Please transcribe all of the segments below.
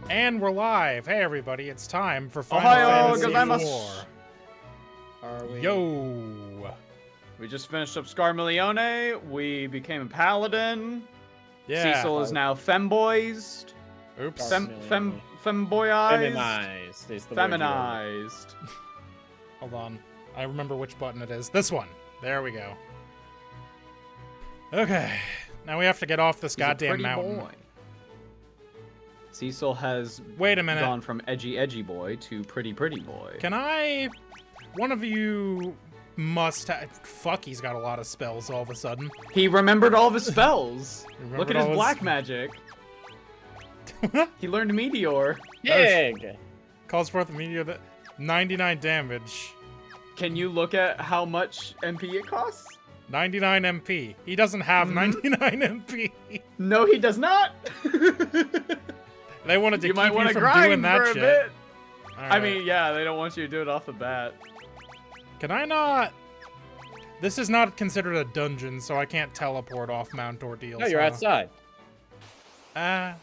And we're live. Hey everybody, it's time for Ohio Final Fantasy gozaimasu. IV. Are we? Yo! We just finished up Scarmilione. We became a paladin. Yeah. Cecil is now femboized. Oops. Femboyized. Feminized is the word you Feminized. Hold on. I remember which button it is. This one. There we go. Okay. Now we have to get off this He's a goddamn pretty mountain. boy. Cecil has Wait a minute. gone from edgy boy to pretty boy. Can I... One of you must have... Fuck, he's got a lot of spells all of a sudden. He remembered all of his spells. Look at his all black magic. He learned Meteor. Pig! Calls forth a meteor that... 99 damage. Can you look at how much MP it costs? 99 MP. He doesn't have 99 MP. No, he does not. They wanted to You keep might you want to from grind doing that for a shit. bit. All I right. mean, yeah, they don't want you to do it off the bat. Can I not... This is not considered a dungeon, so I can't teleport off Mount Ordeal. No, you're outside. Yeah,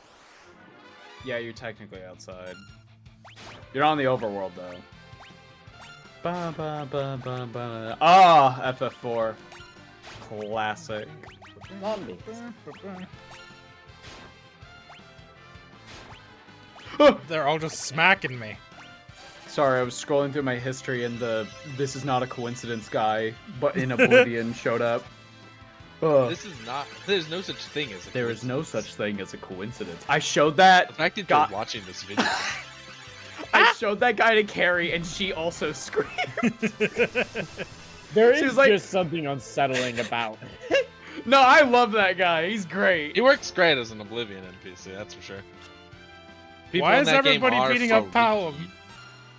you're technically outside. You're on the overworld, though. Ba ba ba ba ba. Ah, FF4. Classic. Zombies. They're all just smacking me. Sorry, I was scrolling through my history and the "This is not a coincidence" guy, but in Oblivion showed up. Ugh. This is not. There's no such thing as a. There is no coincidence. such thing as a coincidence. I showed that. The fact that God- you're watching this video. I showed that guy to Carrie, and she also screamed. There She is was like- just something unsettling about it. No, I love that guy. He's great. He works great as an Oblivion NPC, that's for sure. People Why in is that game everybody are beating so up Palom? weak.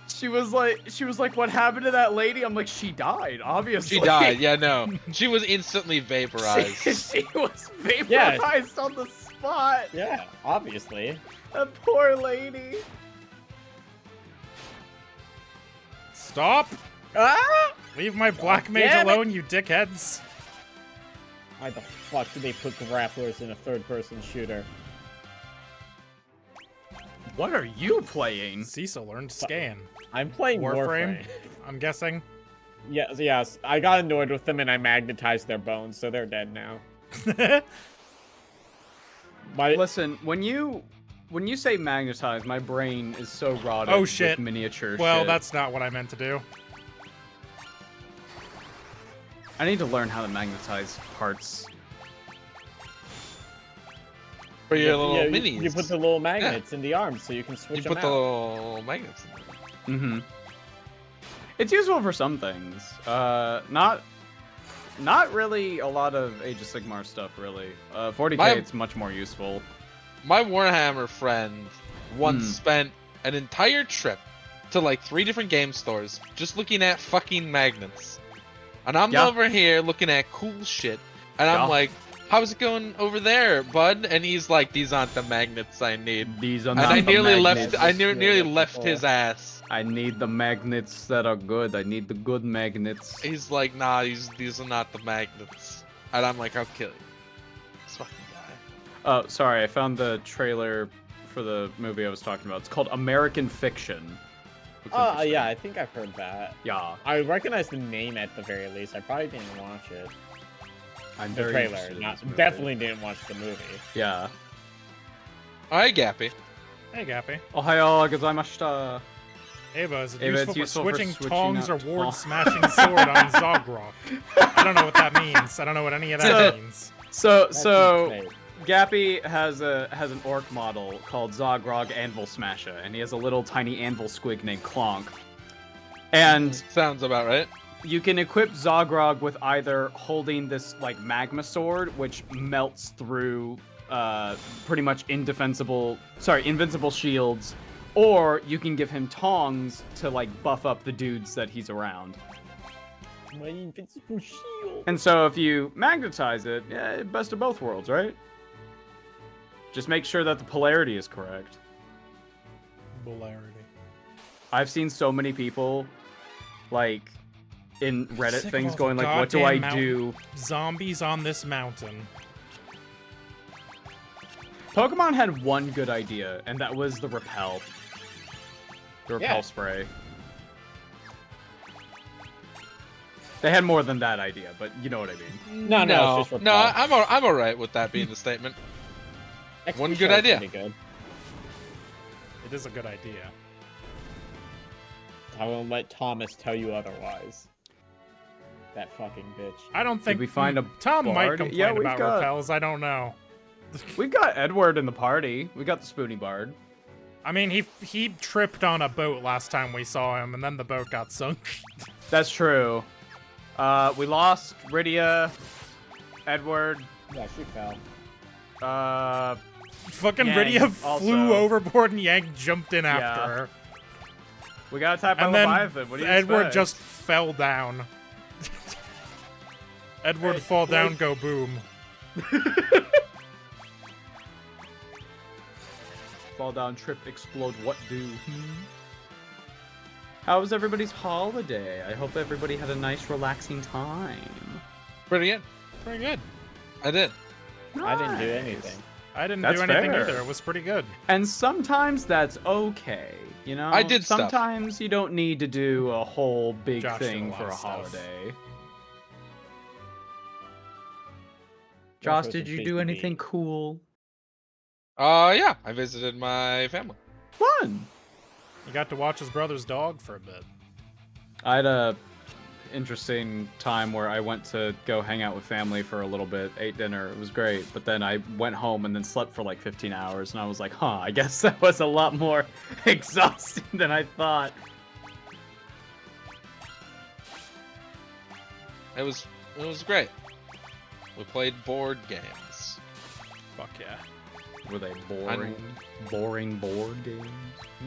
She was like, what happened to that lady? I'm like, she died, obviously. She died. Yeah, no. She was instantly vaporized. she was vaporized on the spot. Yeah, obviously. That poor lady. Stop! Ah! Leave my black mage damn it. alone, you dickheads. Why the fuck did they put grapplers in a third-person shooter? What are you playing? Cecil learned scan. I'm playing Warframe, Warframe. I'm guessing. Yes. I got annoyed with them and I magnetized their bones, so they're dead now. Listen, when you say magnetize, my brain is so rotted Oh, shit. with miniature Well, shit. that's not what I meant to do. I need to learn how to magnetize parts. For your Yeah, little yeah, minis. You put the little magnets in the arms so you can You switch put them the out. little magnets in there. Mm-hmm. It's useful for some things. Not really a lot of Age of Sigmar stuff, really. 40k, it's much more useful. My Warhammer friend once spent an entire trip to like 3 different game stores just looking at fucking magnets. And I'm Yeah. over here looking at cool shit. And Yeah. I'm like, how's it going over there, bud? And he's like, these aren't the magnets I need. These are And not I the nearly magnets. left. I nearly Beautiful. left his ass. I need the magnets that are good. I need the good magnets. He's like, nah, these are not the magnets. And I'm like, I'll kill you. This fucking guy. Oh, sorry, I found the trailer for the movie I was talking about. It's called American Fiction. Looks Oh, interesting. yeah, I think I've heard that. Yeah, I recognize the name at the very least. I probably didn't watch it. I'm The very trailer. interested in Not, this movie. definitely didn't watch the movie. Yeah. Alright, Gappy. Hey, Gappy. Ohio gozaimashita. Ava, is it Ava, useful, it's useful for for switching switching tongs or out ward tongs. smashing sword on Zogrok? I don't know what that means. I don't know what any of that means. So That's insane. Gappy has an orc model called Zogrog Anvil Smasher, and he has a little tiny anvil squig named Clonk. And Sounds about right. you can equip Zogrog with either holding this like magma sword, which melts through pretty much invincible shields, or you can give him tongs to like buff up the dudes that he's around. My invincible shield. And so if you magnetize it, yeah, best of both worlds, right? Just make sure that the polarity is correct. Polarity. I've seen so many people, like, in Reddit Sick of things all going the like, what do I goddamn do? Zombies on this mountain. Pokemon had one good idea, and that was the repel. The repel spray. They had more than that idea, but you know what I mean. No, it's just no, repel. I'm alright with that being the statement. XP One good Shell's idea. pretty good. It is a good idea. I won't let Thomas tell you otherwise. That fucking bitch. I don't think we find a Tom might bard? complain Yeah, we've about got- repels. I don't know. We've got Edward in the party. We got the Spoony Bard. I mean, he tripped on a boat last time we saw him, and then the boat got sunk. That's true. We lost Rydia, Edward. Yeah, she fell. Fucking Yang Rydia also. flew overboard, and Yang jumped in after Yeah. her. We got attacked by And then Leviathan. What do you Edward expect? just fell down. Edward Hey, fall down, like- go boom. Fall down, trip, explode, what do? How was everybody's holiday? I hope everybody had a nice, relaxing time. Pretty good. Pretty good. I did. I didn't do Nice. anything. I didn't That's do anything fair. either. It was pretty good. And sometimes that's okay, you know? I did stuff. Sometimes you don't need to do a whole big Josh did a thing lot for of a stuff. holiday. Josh Josh, was did a you busy do bee. anything cool? Yeah, I visited my family. Fun! You got to watch his brother's dog for a bit. I had a interesting time where I went to go hang out with family for a little bit, ate dinner, it was great, but then I went home and then slept for like 15 hours, and I was like, huh, I guess that was a lot more exhausting than I thought. It was great. We played board games. Fuck yeah. Were they boring? Boring board games?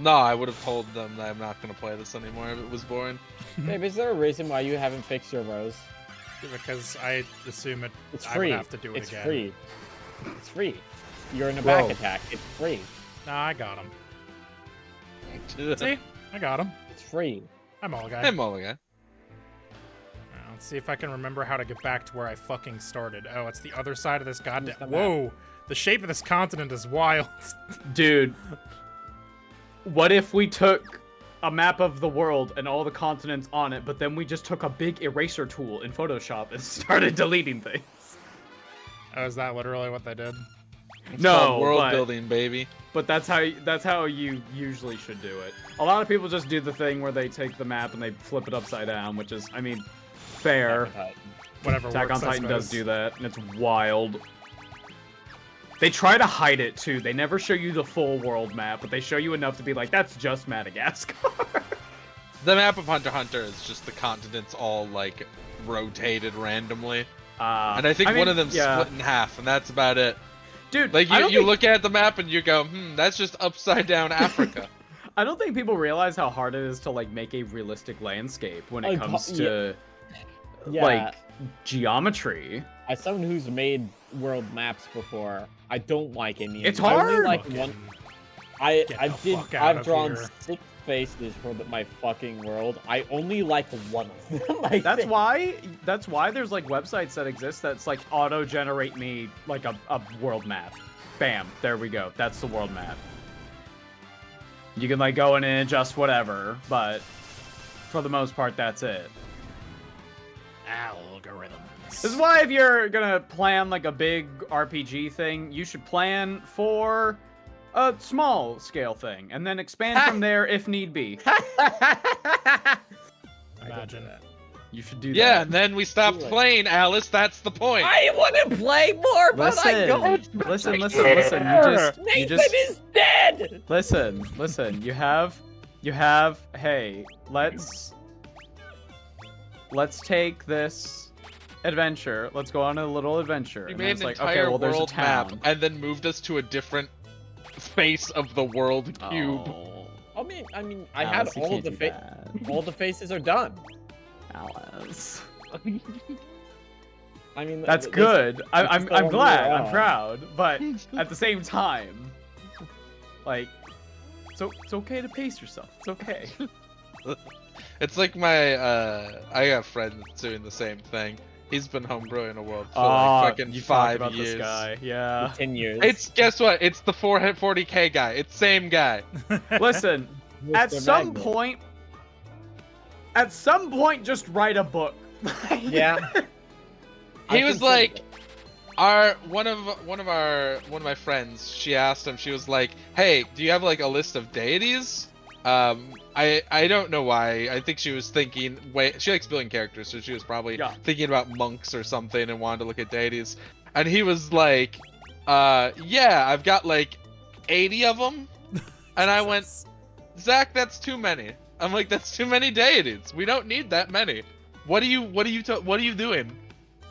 No, I would have told them that I'm not gonna play this anymore if it was boring. Babe, is there a reason why you haven't fixed your rose? Because I assume It's I free. would have to do it It's again. free. It's free. You're in a Whoa. back attack. It's free. Nah, I got him. See? I got him. It's free. I'm all guy. Hey, Mulligan. Let's see if I can remember how to get back to where I fucking started. Oh, it's the other side of this goddamn... Use the map. Whoa! The shape of this continent is wild. Dude, what if we took a map of the world and all the continents on it, but then we just took a big eraser tool in Photoshop and started deleting things? Oh, is that literally what they did? It's No, called world but- building, baby. But that's how you usually should do it. A lot of people just do the thing where they take the map and they flip it upside down, which is, I mean, fair. Whatever Attack on works, I Titan does suppose. do that, and it's wild. They try to hide it too. They never show you the full world map, but they show you enough to be like, that's just Madagascar. The map of Hunter x Hunter is just the continents all like rotated randomly, and I think mean, one of them yeah. split in half, and that's about it. Dude, Like I you, don't you think- look at the map and you go, that's just upside down Africa. I don't think people realize how hard it is to like make a realistic landscape when it Like, comes to Yeah. like geometry. As someone who's made world maps before, I don't like any. of It's them. I only hard. like Fucking one. get the fuck out I've of drawn here. 6 faces for my fucking world. I only like one of them. I That's think. why there's like websites that exist that's like auto generate me like a world map. Bam, there we go. That's the world map. You can like go in and adjust whatever, but for the most part that's it. Algorithms. This is why if you're gonna plan like a big RPG thing, you should plan for a small scale thing and then expand from there if need be. Imagine. You should do Yeah, that. and then we stopped Do it. playing, Alice. That's the point. I want to play more, but I don't. Listen. You Nathan just is dead. listen. You have. Hey, let's take this adventure. Let's go on a little adventure. We And then made it's an like, entire okay, well, there's a world map town. and then moved us to a different face of the world cube. Oh, I mean, I had Alice, you all can't the do that. all the faces are done. Alice. I mean, That's this- good. this I'm is the one we glad. were I'm on. proud. But at the same time, like, so it's okay to pace yourself. It's okay. It's like my I got friends doing the same thing. He's been homebrewing a world for Ah, like fucking you talked 5 about years. this guy. Yeah. 10 years. It's guess what? It's the 440k guy. It's same guy. Listen, at Mr. some Magnet. point, just write a book. Yeah. He I was considered like, it. one of my friends. She asked him. She was like, "Hey, do you have like a list of deities?" I don't know why. I think she was thinking. Wait, she likes building characters, so she was probably thinking about monks or something and wanted to look at deities. And he was like, yeah, I've got like 80 of them. And I went, Zach, that's too many. I'm like, that's too many deities. We don't need that many. What are you doing?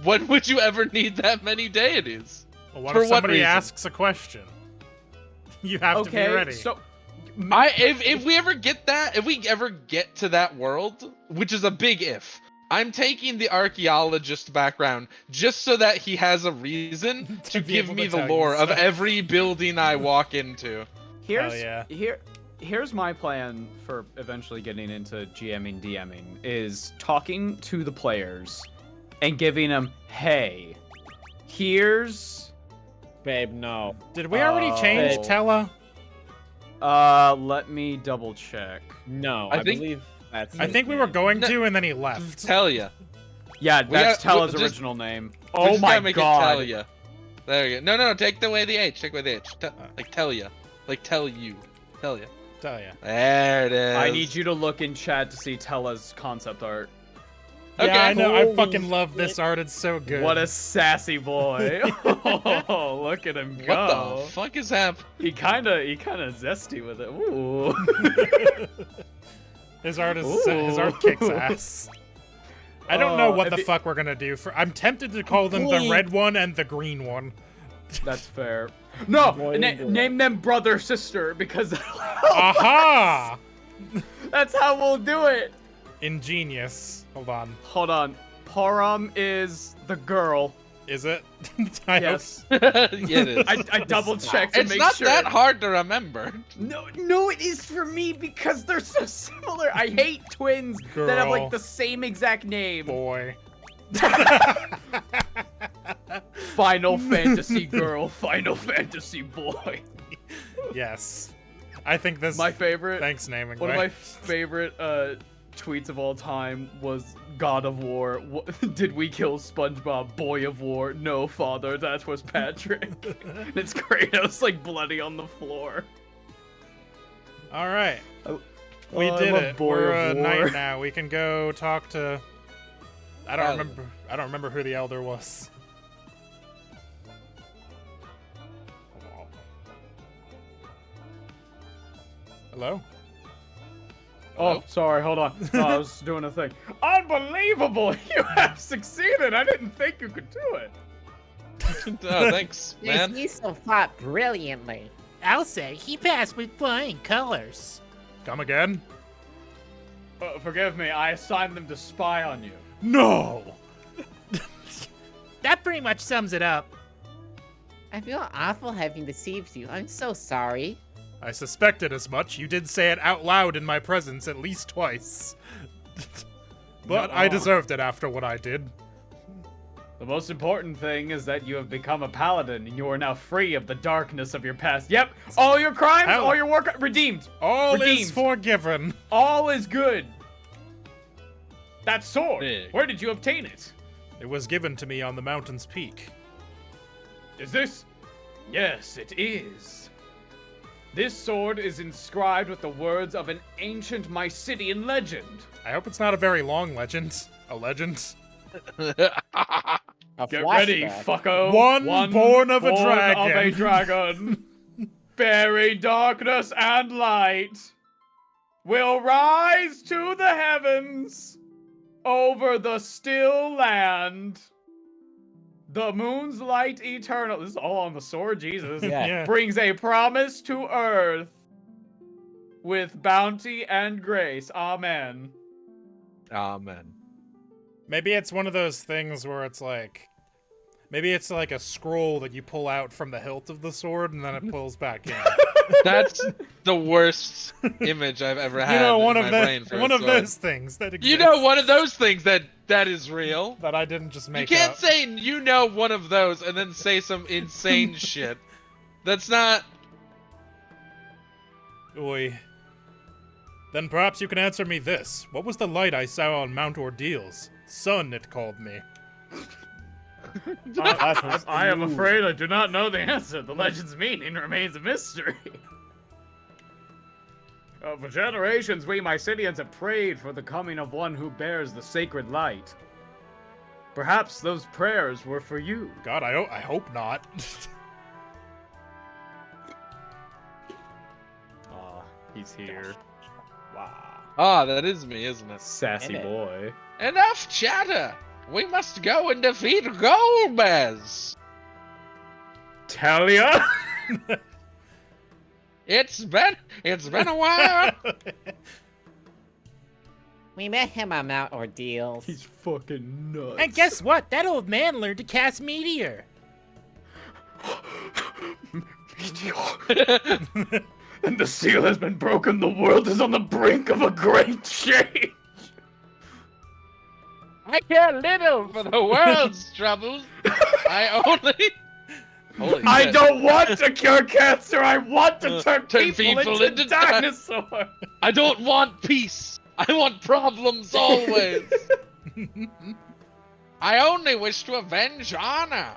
When would you ever need that many deities? Well, what For if what somebody reason? asks a question? You have to be ready. So If we ever get to that world, which is a big if, I'm taking the archaeologist background just so that he has a reason to be give able me to the tell you lore of stuff. every building I walk into. Here's my plan for eventually getting into GMing, DMing, is talking to the players and giving them, hey, here's... Babe, no. Did we already change Oh. Tella? Let me double check. No, I I think- believe that's I his think we were name. going No. to, and then he left. Tell ya. Yeah, that's Tella's just- original name. We Oh just my gotta make god. It tell ya. There you go. No, take away the H. Take away the H. Like tell ya. Like tell you. Tell ya. Tell ya. There it is. I need you to look in chat to see Tella's concept art. Okay. Yeah, I know. I Holy fucking love shit. this art. It's so good. What a sassy boy. Oh, look at him go. What the fuck is happening? He kinda zesty with it. Ooh. His art Ooh. kicks ass. I don't know Oh, what if the it- fuck we're gonna do for. I'm tempted to call them the red one and the green one. That's fair. No, Boy, boy. name them brother sister because Aha! that's how we'll do it. Ingenious. Hold on. Hold on. Param is the girl. Is it? I hope Yes. It is. I double checked to It's make not sure. that hard to remember. No, it is for me because they're so similar. I hate twins that have Girl. like the same exact name. boy. Final Fantasy girl, Final Fantasy boy. Yes. I think this. My favorite. Thanks, naming. One of way. my favorite tweets of all time was God of War. Did we kill SpongeBob? Boy of War. No, father. That was Patrick. And it's Kratos like bloody on the floor. All right. Oh, We I did love it. Boy We're of a War. knight now. We can go talk to. I don't Elder. remember. I don't remember who the elder was. Hello? Oh, sorry. Hold on. No, I was doing a thing. Unbelievable! You have succeeded. I didn't think you could do it. Oh, thanks, man. You so fought brilliantly. I'll say he passed with flying colors. Come again? Forgive me. I assigned them to spy on you. No! That pretty much sums it up. I feel awful having deceived you. I'm so sorry. I suspected as much. You did say it out loud in my presence at least twice. But I No. deserved it after what I did. The most important thing is that you have become a paladin and you are now free of the darkness of your past. Yep, all your crimes, Hell. all your work redeemed. All is Redeemed. forgiven. All is good. That sword, Big. where did you obtain it? It was given to me on the mountain's peak. Is this? Yes, it is. This sword is inscribed with the words of an ancient Mysidian legend. I hope it's not a very long legend. A legend. A Get ready, flashback. fucko. One born of a dragon. Of a dragon. Bury darkness and light. Will rise to the heavens over the still land. The moon's light eternal. This is all on the sword, Jesus. Yeah. Brings a promise to earth with bounty and grace. Amen. Amen. Maybe it's one of those things where it's like, Maybe it's like a scroll that you pull out from the hilt of the sword and then it pulls back in. That's the worst image I've ever had You know, in my brain for one a of sword. those things that exists. You know, one of those things that is real. that I didn't just You make can't up. say you know one of those and then say some insane shit. That's not. Oi. Then perhaps you can answer me this. What was the light I saw on Mount Ordeals? Sun, it called me. I am afraid I do not know the answer. The legend's meaning remains a mystery. For generations, we Mycelians have prayed for the coming of one who bears the sacred light. Perhaps those prayers were for you. God, I hope not. Ah, he's here. Wow. Ah, that is me, isn't it? Sassy Damn it. boy. Enough chatter! We must go and defeat Golbez! Tell ya? It's been a while! We met him on Mount Ordeals. He's fucking nuts. And guess what? That old man learned to cast Meteor. And the seal has been broken. The world is on the brink of a great change. I care little for the world's troubles. I only... Holy I shit. don't want to cure cancer. I want to turn people into dinosaurs. I don't want peace. I want problems always. I only wish to avenge Anna.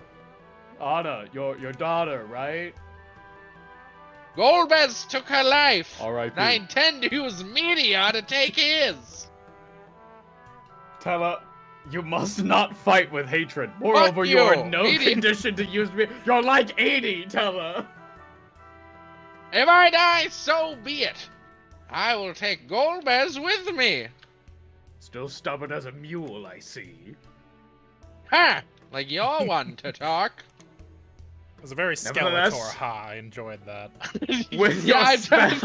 Anna, your daughter, right? Golbez took her life. R.I.P. And I intend to use Meteor to take his. Tell her, you must not fight with hatred. Moreover, you are you, in no 80. condition to use me. You're like 80, tell her. If I die, so be it. I will take Golbez with me. Still stubborn as a mule, I see. Ha! Like you're one to talk. It was a very Nevertheless- Skeletor ha. I enjoyed that. With Yeah, your spells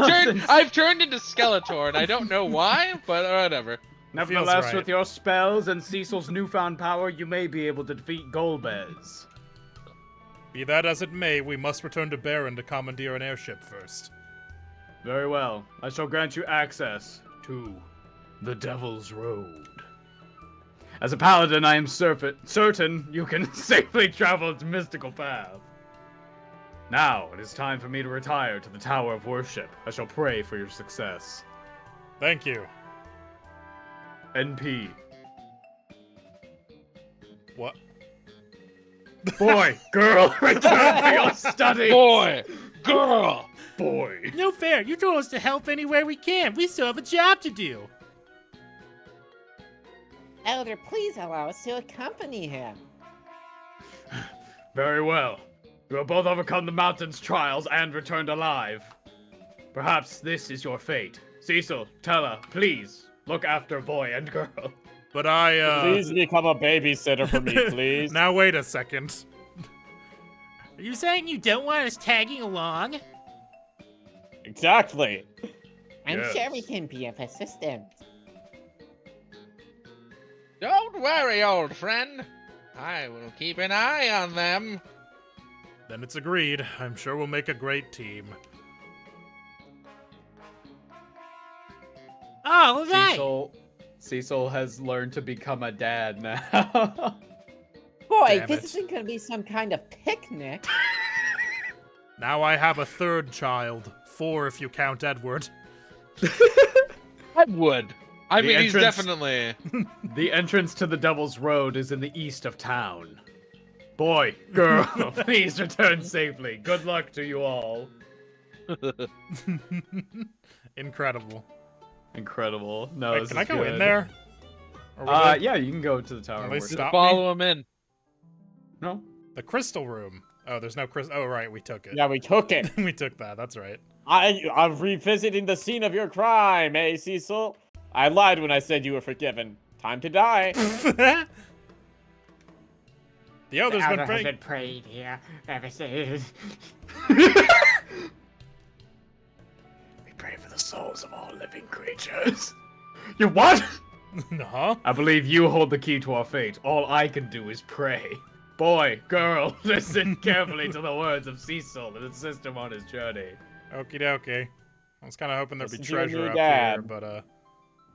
I've turned into Skeletor, and I don't know why, but whatever. Nevertheless, right. with your spells and Cecil's newfound power, you may be able to defeat Golbez. Be that as it may, we must return to Baron to commandeer an airship first. Very well. I shall grant you access to the Devil's Road. As a paladin, I am certain you can safely travel its mystical path. Now, it is time for me to retire to the Tower of Worship. I shall pray for your success. Thank you. NP. What? Boy, girl, return to your study! Boy, girl. Boy. No fair. You told us to help anywhere we can. We still have a job to do. Elder, please allow us to accompany him. Very well. You will both overcome the mountain's trials and returned alive. Perhaps this is your fate. Cecil, Tella, please, look after boy and girl. But I, Please become a babysitter for me, please. Now wait a second. Are you saying you don't want us tagging along? Exactly. I'm Yes. sure we can be of assistance. Don't worry, old friend. I will keep an eye on them. Then it's agreed. I'm sure we'll make a great team. All right. Cecil has learned to become a dad now. Boy, Damn this it. isn't gonna be some kind of picnic. Now I have a third child. 4 if you count Edward. I would. I The mean, he's entrance- definitely. The entrance to the Devil's Road is in the east of town. Boy, girl, please return safely. Good luck to you all. Incredible. Incredible. No, Wait, this can I is go in good. there? Or will they- Yeah, you can go to the tower. Will of they worship. stop me? Follow him in. No. The crystal room. Oh, there's no crystal. Oh, right, we took it. Yeah, we took it. We took that. That's right. I'm revisiting the scene of your crime, eh, Cecil? I lied when I said you were forgiven. Time to die. The Elder's been praying. prayed here ever since. We pray for the souls of all living creatures. You what? Huh? I believe you hold the key to our fate. All I can do is pray. Boy, girl, listen carefully to the words of Cecil and assist him on his journey. Okie dokie. I was kind of hoping there'd be Listen to your treasure new up dad. here, but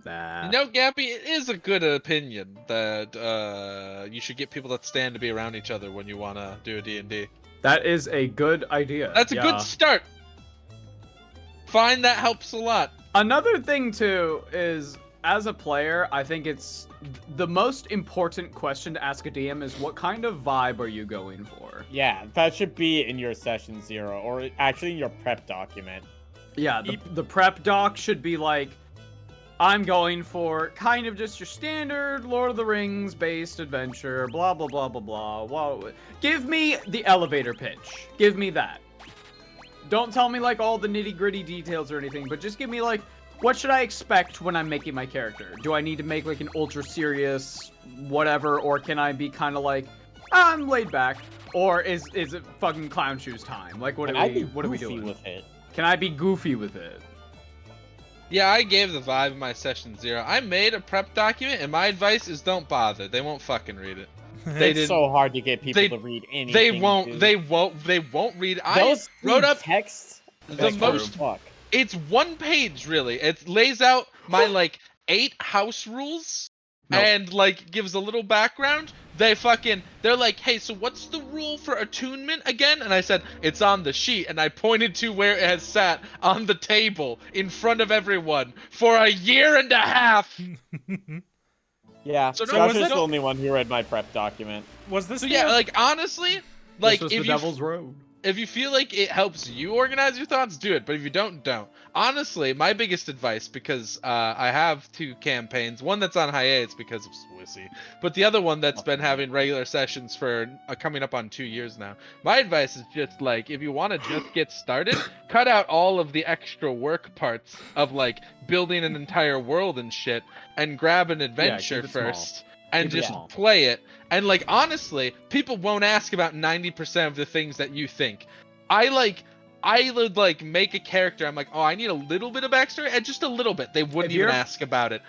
Nah. You know, Gappy, it is a good opinion that you should get people that stand to be around each other when you want to do a D&D. That is a good idea. That's a good start. Find that helps a lot. Another thing, too, is as a player, I think it's the most important question to ask a DM is what kind of vibe are you going for? Yeah, that should be in your session 0, or actually in your prep document. Yeah, the prep doc should be like, I'm going for kind of just your standard Lord of the Rings based adventure, blah, blah, blah, blah, blah. Well, give me the elevator pitch. Give me that. Don't tell me like all the nitty gritty details or anything, but just give me like, what should I expect when I'm making my character? Do I need to make like an ultra serious whatever, or can I be kind of like, I'm laid back, or is it fucking clown shoes time? Like what are we doing with it? Can I be goofy with it? Yeah, I gave the vibe in my session 0. I made a prep document, and my advice is don't bother. They won't fucking read it. It's so hard to get people to read anything. They won't. Dude. They won't read. Those I wrote up text. the most. It's 1 page really. It lays out my like 8 house rules and like gives a little background. They're like, hey, so what's the rule for attunement again? And I said, it's on the sheet, and I pointed to where it has sat on the table in front of everyone for a year and a half. Yeah, so Josh is the only one who read my prep document. was this? So yeah, like honestly, like this was if the Devil's Road. If you feel like it helps you organize your thoughts, do it. But if you don't. Honestly, my biggest advice, because I have 2 campaigns, one that's on hiatus because of Swissy, but the other one that's been having regular sessions for coming up on 2 years now. My advice is just like, if you want to just get started, cut out all of the extra work parts of like building an entire world and shit, and grab an adventure first. And just play it. And like honestly, people won't ask about 90% of the things that you think. I would like make a character. I'm like, oh, I need a little bit of backstory, and just a little bit. They wouldn't even ask about it.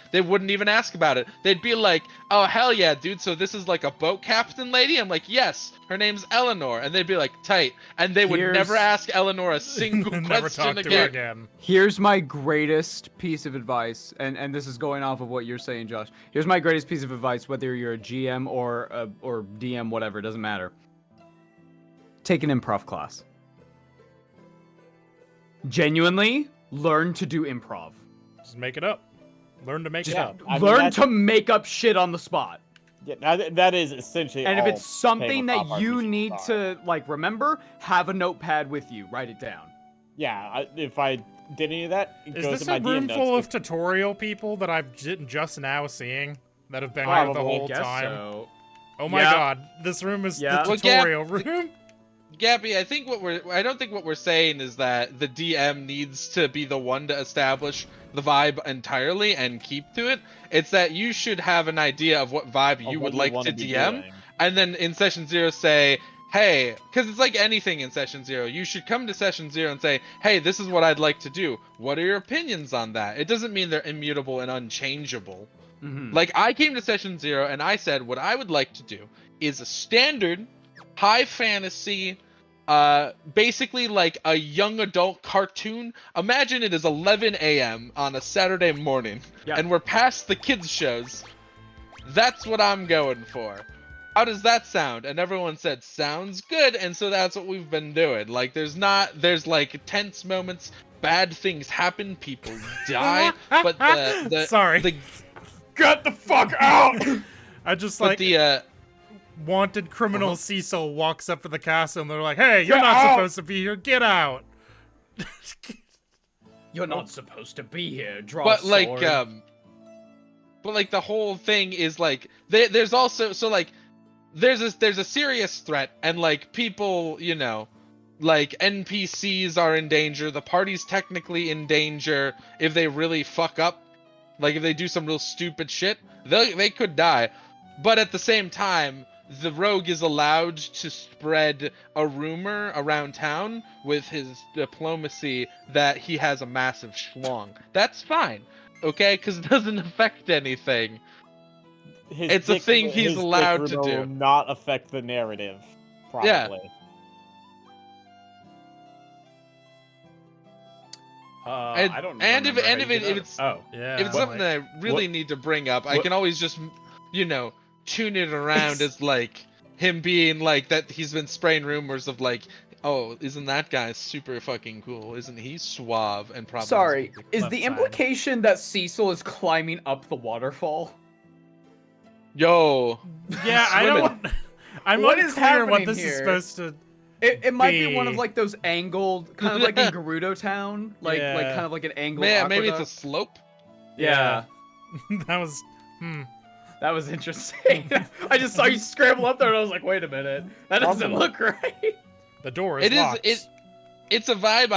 They'd be like, oh hell yeah, dude. So this is like a boat captain lady. I'm like, yes, her name's Eleanor, and they'd be like, tight. And they would never ask Eleanor a single never question talk to her again. Here's my greatest piece of advice, and this is going off of what you're saying, Josh. Here's my greatest piece of advice, whether you're a GM or DM, whatever, it doesn't matter. Take an improv class. Genuinely, learn to do improv. Just make it up. Learn to make it up. Learn to make up shit on the spot. Yeah, that is essentially. And if it's something that tabletop you RPGs need to like remember, have a notepad with you. Write it down. Yeah, if I did any of that, it Is goes this in my a room DM full notes. of tutorial people that I'm just now seeing that have been here the whole time? So. Oh my god, this room is the tutorial room. Gabby, I don't think what we're saying is that the DM needs to be the one to establish the vibe entirely and keep to it. It's that you should have an idea of what vibe you would like to DM, and then in session 0 say, hey, because it's like anything in session 0, you should come to session 0 and say, hey, this is what I'd like to do. What are your opinions on that? It doesn't mean they're immutable and unchangeable. Like, I came to session 0 and I said what I would like to do is a standard high fantasy, basically like a young adult cartoon. Imagine it is 11 a.m. on a Saturday morning, and we're past the kids shows. That's what I'm going for. How does that sound? And everyone said, sounds good. And so that's what we've been doing. Like, there's like tense moments, bad things happen, people die, but Sorry. Get the fuck out! I just like the wanted criminal Cecil walks up to the castle and they're like, hey, you're not supposed to be here, get out. You're not supposed to be here. Draw but sword. But like the whole thing is like there's also there's a serious threat, and like people, you know, like NPCs are in danger, the party's technically in danger if they really fuck up. Like, if they do some real stupid shit, they could die. But at the same time, the rogue is allowed to spread a rumor around town with his diplomacy that he has a massive schlong. That's fine, okay? Because it doesn't affect anything. his It's a dick- thing he's his dick allowed to rumor do. will not affect the narrative. Probably. Yeah. I don't and remember if how and you if get if out it's of- Yeah. if it's I'm something like- that I really need to bring up, I what- can always just, tune it around as like him being like that. He's been spraying rumors of like, oh, isn't that guy super fucking cool? Isn't he suave and probably? Sorry, is Left the side. implication that Cecil is climbing up the waterfall? Yo, Yeah, I Swimming. don't. I'm What is unclear what happening this is here? supposed to. It might be one of Be- like those angled, kind of like in Gerudo Town, like Yeah. kind of like an angled. man, maybe it's a aqueduct. slope. Yeah, That was. that was interesting. I just saw you scramble up there, and I was like, wait a minute, that doesn't look right. The door is It is locked. it's a vibe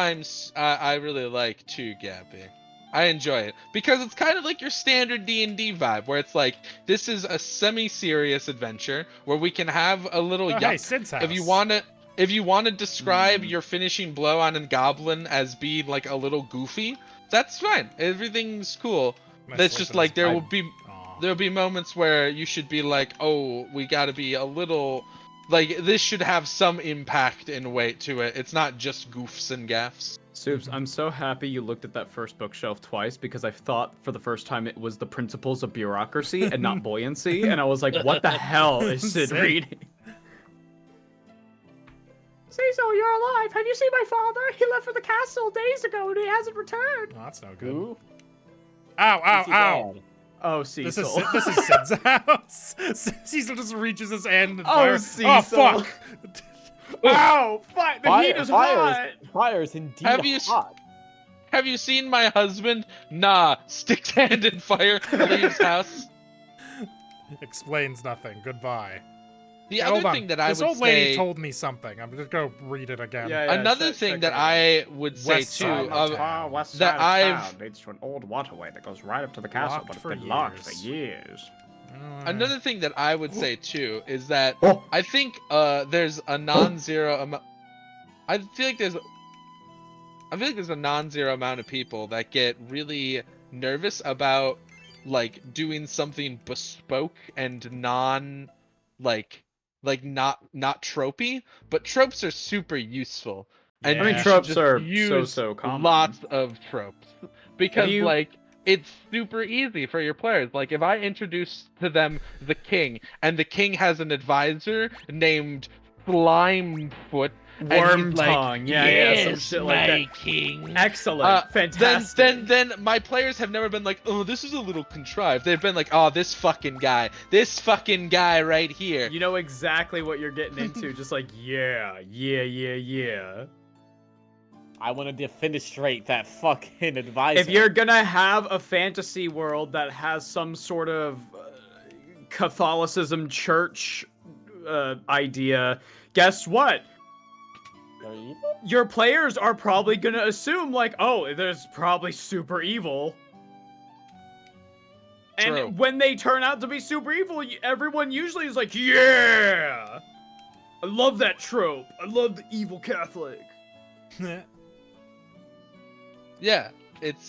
I really like too, Gappy. I enjoy it because it's kind of like your standard D&D vibe, where it's like this is a semi-serious adventure where we can have a little Oh, yuck. hey, Sid's house. If you want to describe your finishing blow on a goblin as being like a little goofy, that's fine. Everything's cool. Nice That's sleep just in like his there bed. will be Aw. there'll be moments where you should be like, oh, we got to be a little like this should have some impact and weight to it. It's not just goofs and gaffs. Soups, I'm so happy you looked at that first bookshelf twice because I thought for the first time it was the principles of bureaucracy and not buoyancy, and I was like, what the hell is Sid Sid. reading? Cecil, you're alive. Have you seen my father? He left for the castle days ago and he hasn't returned. Oh, that's no good. Who? Ow! Ow! Is he Ow! dead? Oh, This Cecil. is this is Sid's house. Cecil just reaches his hand and Oh, fire. Cecil. Oh fuck! Ow! The heat is hot. Fire is indeed Have you hot. Have you seen my husband? Nah, sticks hand in fire, leaves house. Explains nothing. Goodbye. The Yeah, other hold on. thing that I This would old lady say, told me something. I'm just gonna read it again. Yeah, another check- thing check that it out. I would say West too, side of town. west that side I've- of town leads to an old waterway that goes right up to the castle, Locked but it's for been locked for years. years. another thing that I would say too is that Oh. I think there's a non-zero amount. I feel like there's a non-zero amount of people that get really nervous about like doing something bespoke and non not tropey, but tropes are super useful. And Yeah. I mean, You tropes just are use so common. lots of tropes because you- like it's super easy for your players. Like if I introduce to them the king and the king has an advisor named Slimefoot and Worm he's like, tongue, yeah, some "Yes, shit like my that. king. Excellent, fantastic. Then my players have never been like, oh, this is a little contrived. They've been like, oh, this fucking guy right here. You know exactly what you're getting into. Just like, yeah. I want to defenestrate that fucking advisor. If you're gonna have a fantasy world that has some sort of Catholicism church idea, guess what? They're evil? Your players are probably gonna assume like, oh, there's probably super evil. True. And when they turn out to be super evil, everyone usually is like, yeah! I love that trope. I love the evil Catholic. Yeah, it's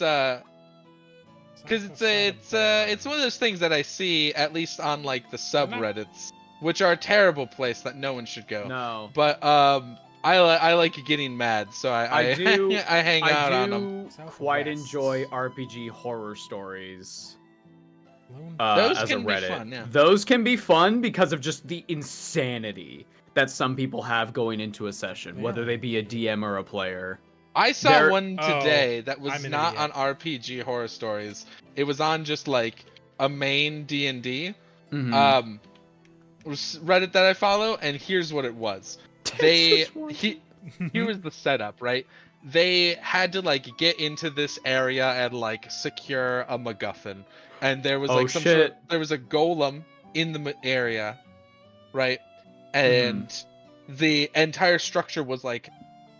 because it's one of those things that I see at least on like the subreddits, which are a terrible place that no one should go. No. But I like getting mad, so I do- I hang out I on them. do quite Southwest. enjoy RPG horror stories. Those as can a be Reddit. fun, yeah. Those can be fun because of just the insanity that some people have going into a session, whether they be a DM or a player. I saw There- one today that I'm was an not idiot. on RPG horror stories. It was on just like a main D&D Mhm. Reddit that I follow, and here's what it was. Here was the setup, right? They had to like get into this area and like secure a MacGuffin, and there was Oh, like shit. there was a golem in the area, right? And the entire structure was like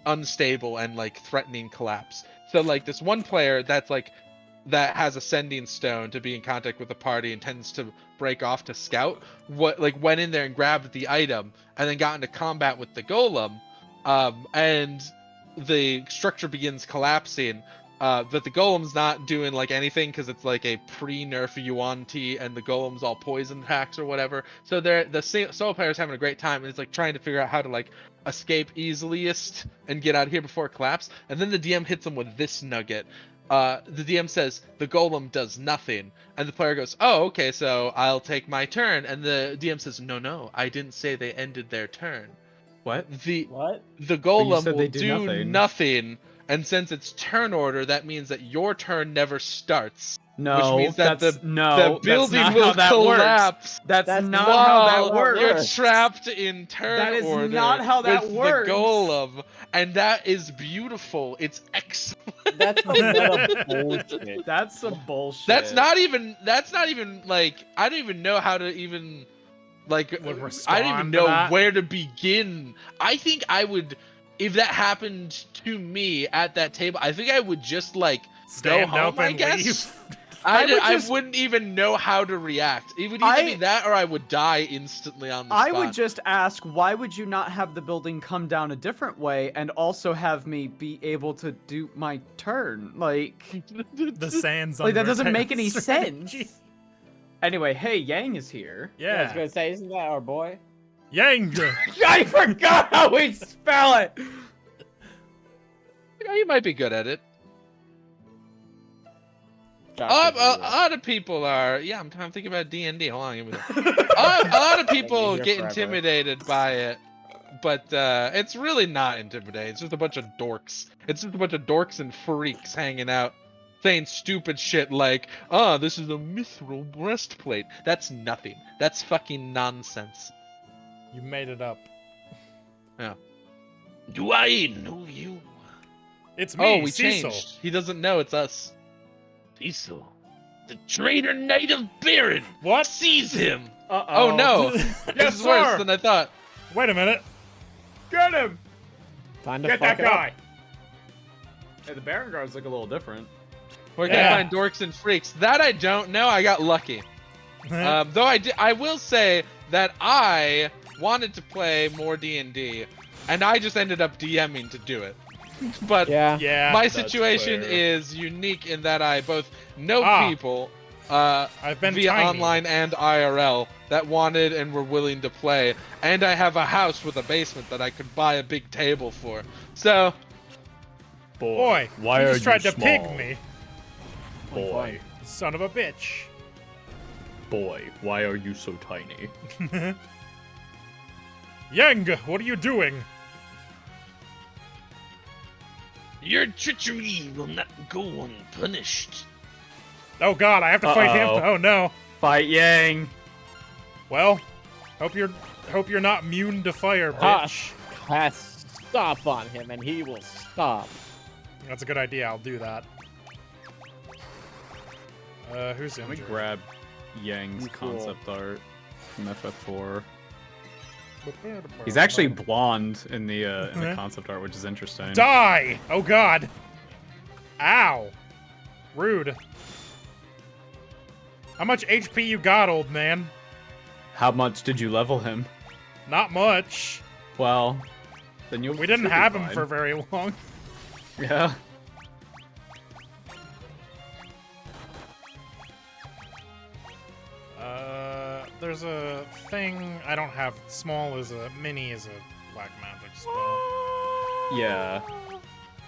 unstable and like threatening collapse. So like this one player that has a sending stone to be in contact with the party and tends to break off to scout, went in there and grabbed the item and then got into combat with the golem, and the structure begins collapsing, But the golem's not doing like anything because it's like a pre-nerf Yuan T, and the golem's all poison packs or whatever. So the solo player's having a great time, and it's like trying to figure out how to like escape easiest and get out of here before it collapses. And then the DM hits them with this nugget. The DM says the golem does nothing, and the player goes, "Oh, okay, so I'll take my turn." And the DM says, "No, I didn't say they ended their turn. What? What? The you golem said will they do do nothing, and since it's turn order, that means that your turn never starts. No, which means that that's, the no, building that's not will how that collapse. works. That's That's not not how while that works. You're trapped in turn That is order not how that with works. the golem, and that is beautiful. It's excellent. That's a lot of bullshit. That's some bullshit. That's not even like I don't even know how to even like Would I don't even respond to know that? where to begin. I think I would, if that happened to me at that table, I think I would just like Stand go home, up I and guess. leave. I wouldn't even know how to react. It would either be that or I would die instantly on the spot. I would just ask, why would you not have the building come down a different way and also have me be able to do my turn? Like, The sands like that doesn't undertale make any strategy. sense. Anyway, hey, Yang is here. Yeah, I was Yeah. gonna say, isn't that our boy? Yang. I forgot how we spell it. Yeah, you might be good at it. A lot of people are. Yeah, I'm thinking about D&D. Hold on, give me that. a lot of people here get forever. intimidated by it, but it's really not intimidating. It's just a bunch of dorks. It's just a bunch of dorks and freaks hanging out, saying stupid shit like, "Oh, this is a mithril breastplate." That's nothing. That's fucking nonsense. You made it up. Do I know you? It's me, Oh, we Cecil. changed. He doesn't know it's us. Cecil, the traitor knight of Baron. What? Seize him! Uh-oh. Oh no! Yes, This is worse sir. than I thought. Wait a minute. Get him! Time to Get fuck that it up. guy! Hey, the Baron guards look a little different. We're gonna Yeah. find dorks and freaks. That I don't know. I got lucky. Though I will say that I wanted to play more D&D, and I just ended up DMing to do it. But Yeah. yeah. my that's situation fair. is unique in that I both know Ah. people I've been via tiny. online and IRL that wanted and were willing to play, and I have a house with a basement that I could buy a big table for. So Boy, why you are just tried you to pig small? me. Boy, Son of a bitch. boy, why are you so tiny? Yang, what are you doing? your treachery will not go unpunished. Oh god, I have to fight him. Uh-oh. Oh no. Fight Yang! Well, hope you're not immune to fire, bitch. Hush. Press stop on him, and he will stop. That's a good idea. I'll do that. Who's Let me injured? grab Yang's Cool. concept art from FF4. He's actually blonde in the concept art, which is interesting. Die! Oh god. Ow. Rude. How much HP you got, old man? How much did you level him? Not much. Well, then you. We didn't have him for very long. Yeah. There's a thing I don't have. Small is a mini is a black magic spell. Yeah.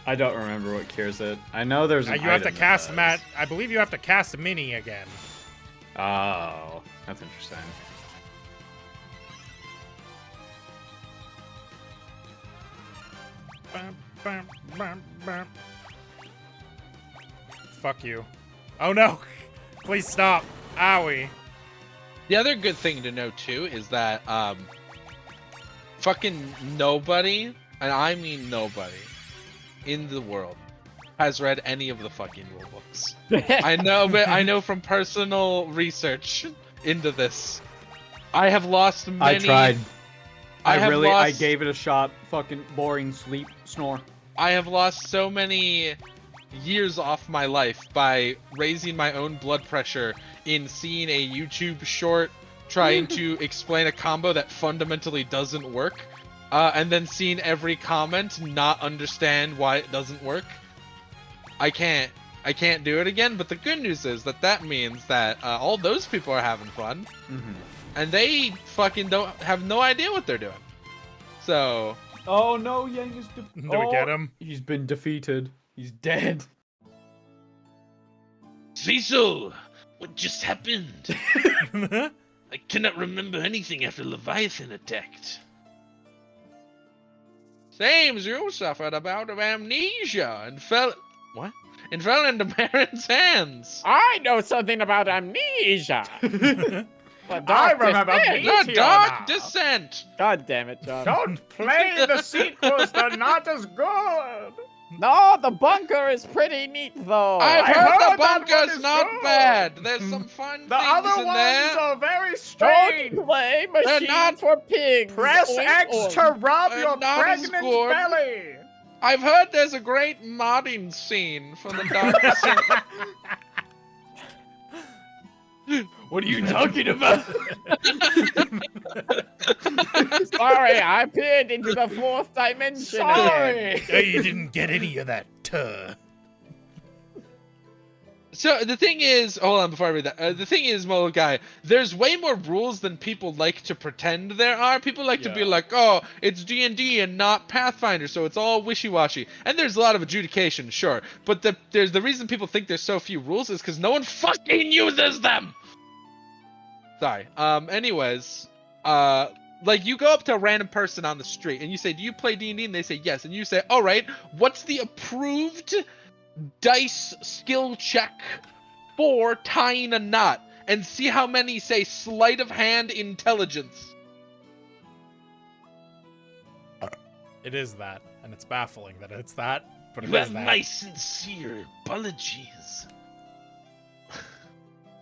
I don't remember what cures it. I know there's an You have to item that cast does. mat. I believe you have to cast mini again. Oh, that's interesting. Bam, bam, bam, bam. Fuck you. Oh no! Please stop. Owie. The other good thing to know too is that fucking nobody, and I mean nobody, in the world has read any of the fucking rule books. I know, but I know from personal research into this. I have lost many. I tried. I have I lost- gave it a shot. Fucking boring sleep snore. I have lost so many years off my life by raising my own blood pressure in seeing a YouTube short trying to explain a combo that fundamentally doesn't work, and then seeing every comment not understand why it doesn't work. I can't do it again. But the good news is that means that all those people are having fun, and they fucking have no idea what they're doing. So. Oh no, Yang is Do we get him? He's been defeated. He's dead. Cecil, what just happened? I cannot remember anything after Leviathan attacked. Same as you suffered a bout of amnesia and fell into Baron's hands. I know something about amnesia. I remember The Dark Descent. God damn it, John. Don't play the sequels, they're not as good. No, the bunker is pretty neat though. I've heard heard the that one bunker's is not good. bad. There's some fun The things other in ones there. are very Don't strange. play machines not- for pigs. Press Oink, X oink. to rub They're your not as pregnant good. belly. I've heard there's a great modding scene from the Dark Descent. What are you talking about? Sorry, I peered into the fourth dimension. again. Sorry. Oh, you didn't get any of that. So the thing is, hold on before I read that. The thing is, Molo Guy, there's way more rules than people like to pretend there are. People like to be like, oh, it's D&D and not Pathfinder, so it's all wishy-washy. And there's a lot of adjudication, sure. But the reason people think there's so few rules is because no one fucking uses them! Sorry. Anyways, like you go up to a random person on the street and you say, do you play D&D? And they say yes. And you say, all right, what's the approved dice skill check for tying a knot? And see how many say sleight of hand intelligence. It is that, and it's baffling that it's that, but it You is have that. my sincere apologies.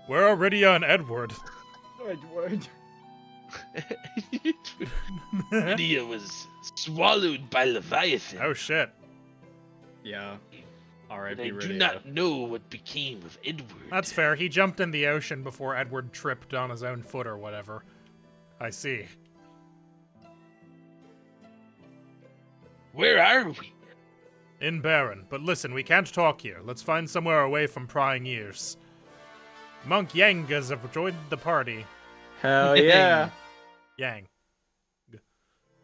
We're already on Edward. Lydia was swallowed by Leviathan. Oh shit. Yeah. But R.I.P. I do Radio. not know what became of Edward. That's fair. He jumped in the ocean before Edward tripped on his own foot or whatever. I see. Where are we? In Baron. But listen, we can't talk here. Let's find somewhere away from prying ears. Monk Yang has joined the party. Hell yeah. Yang.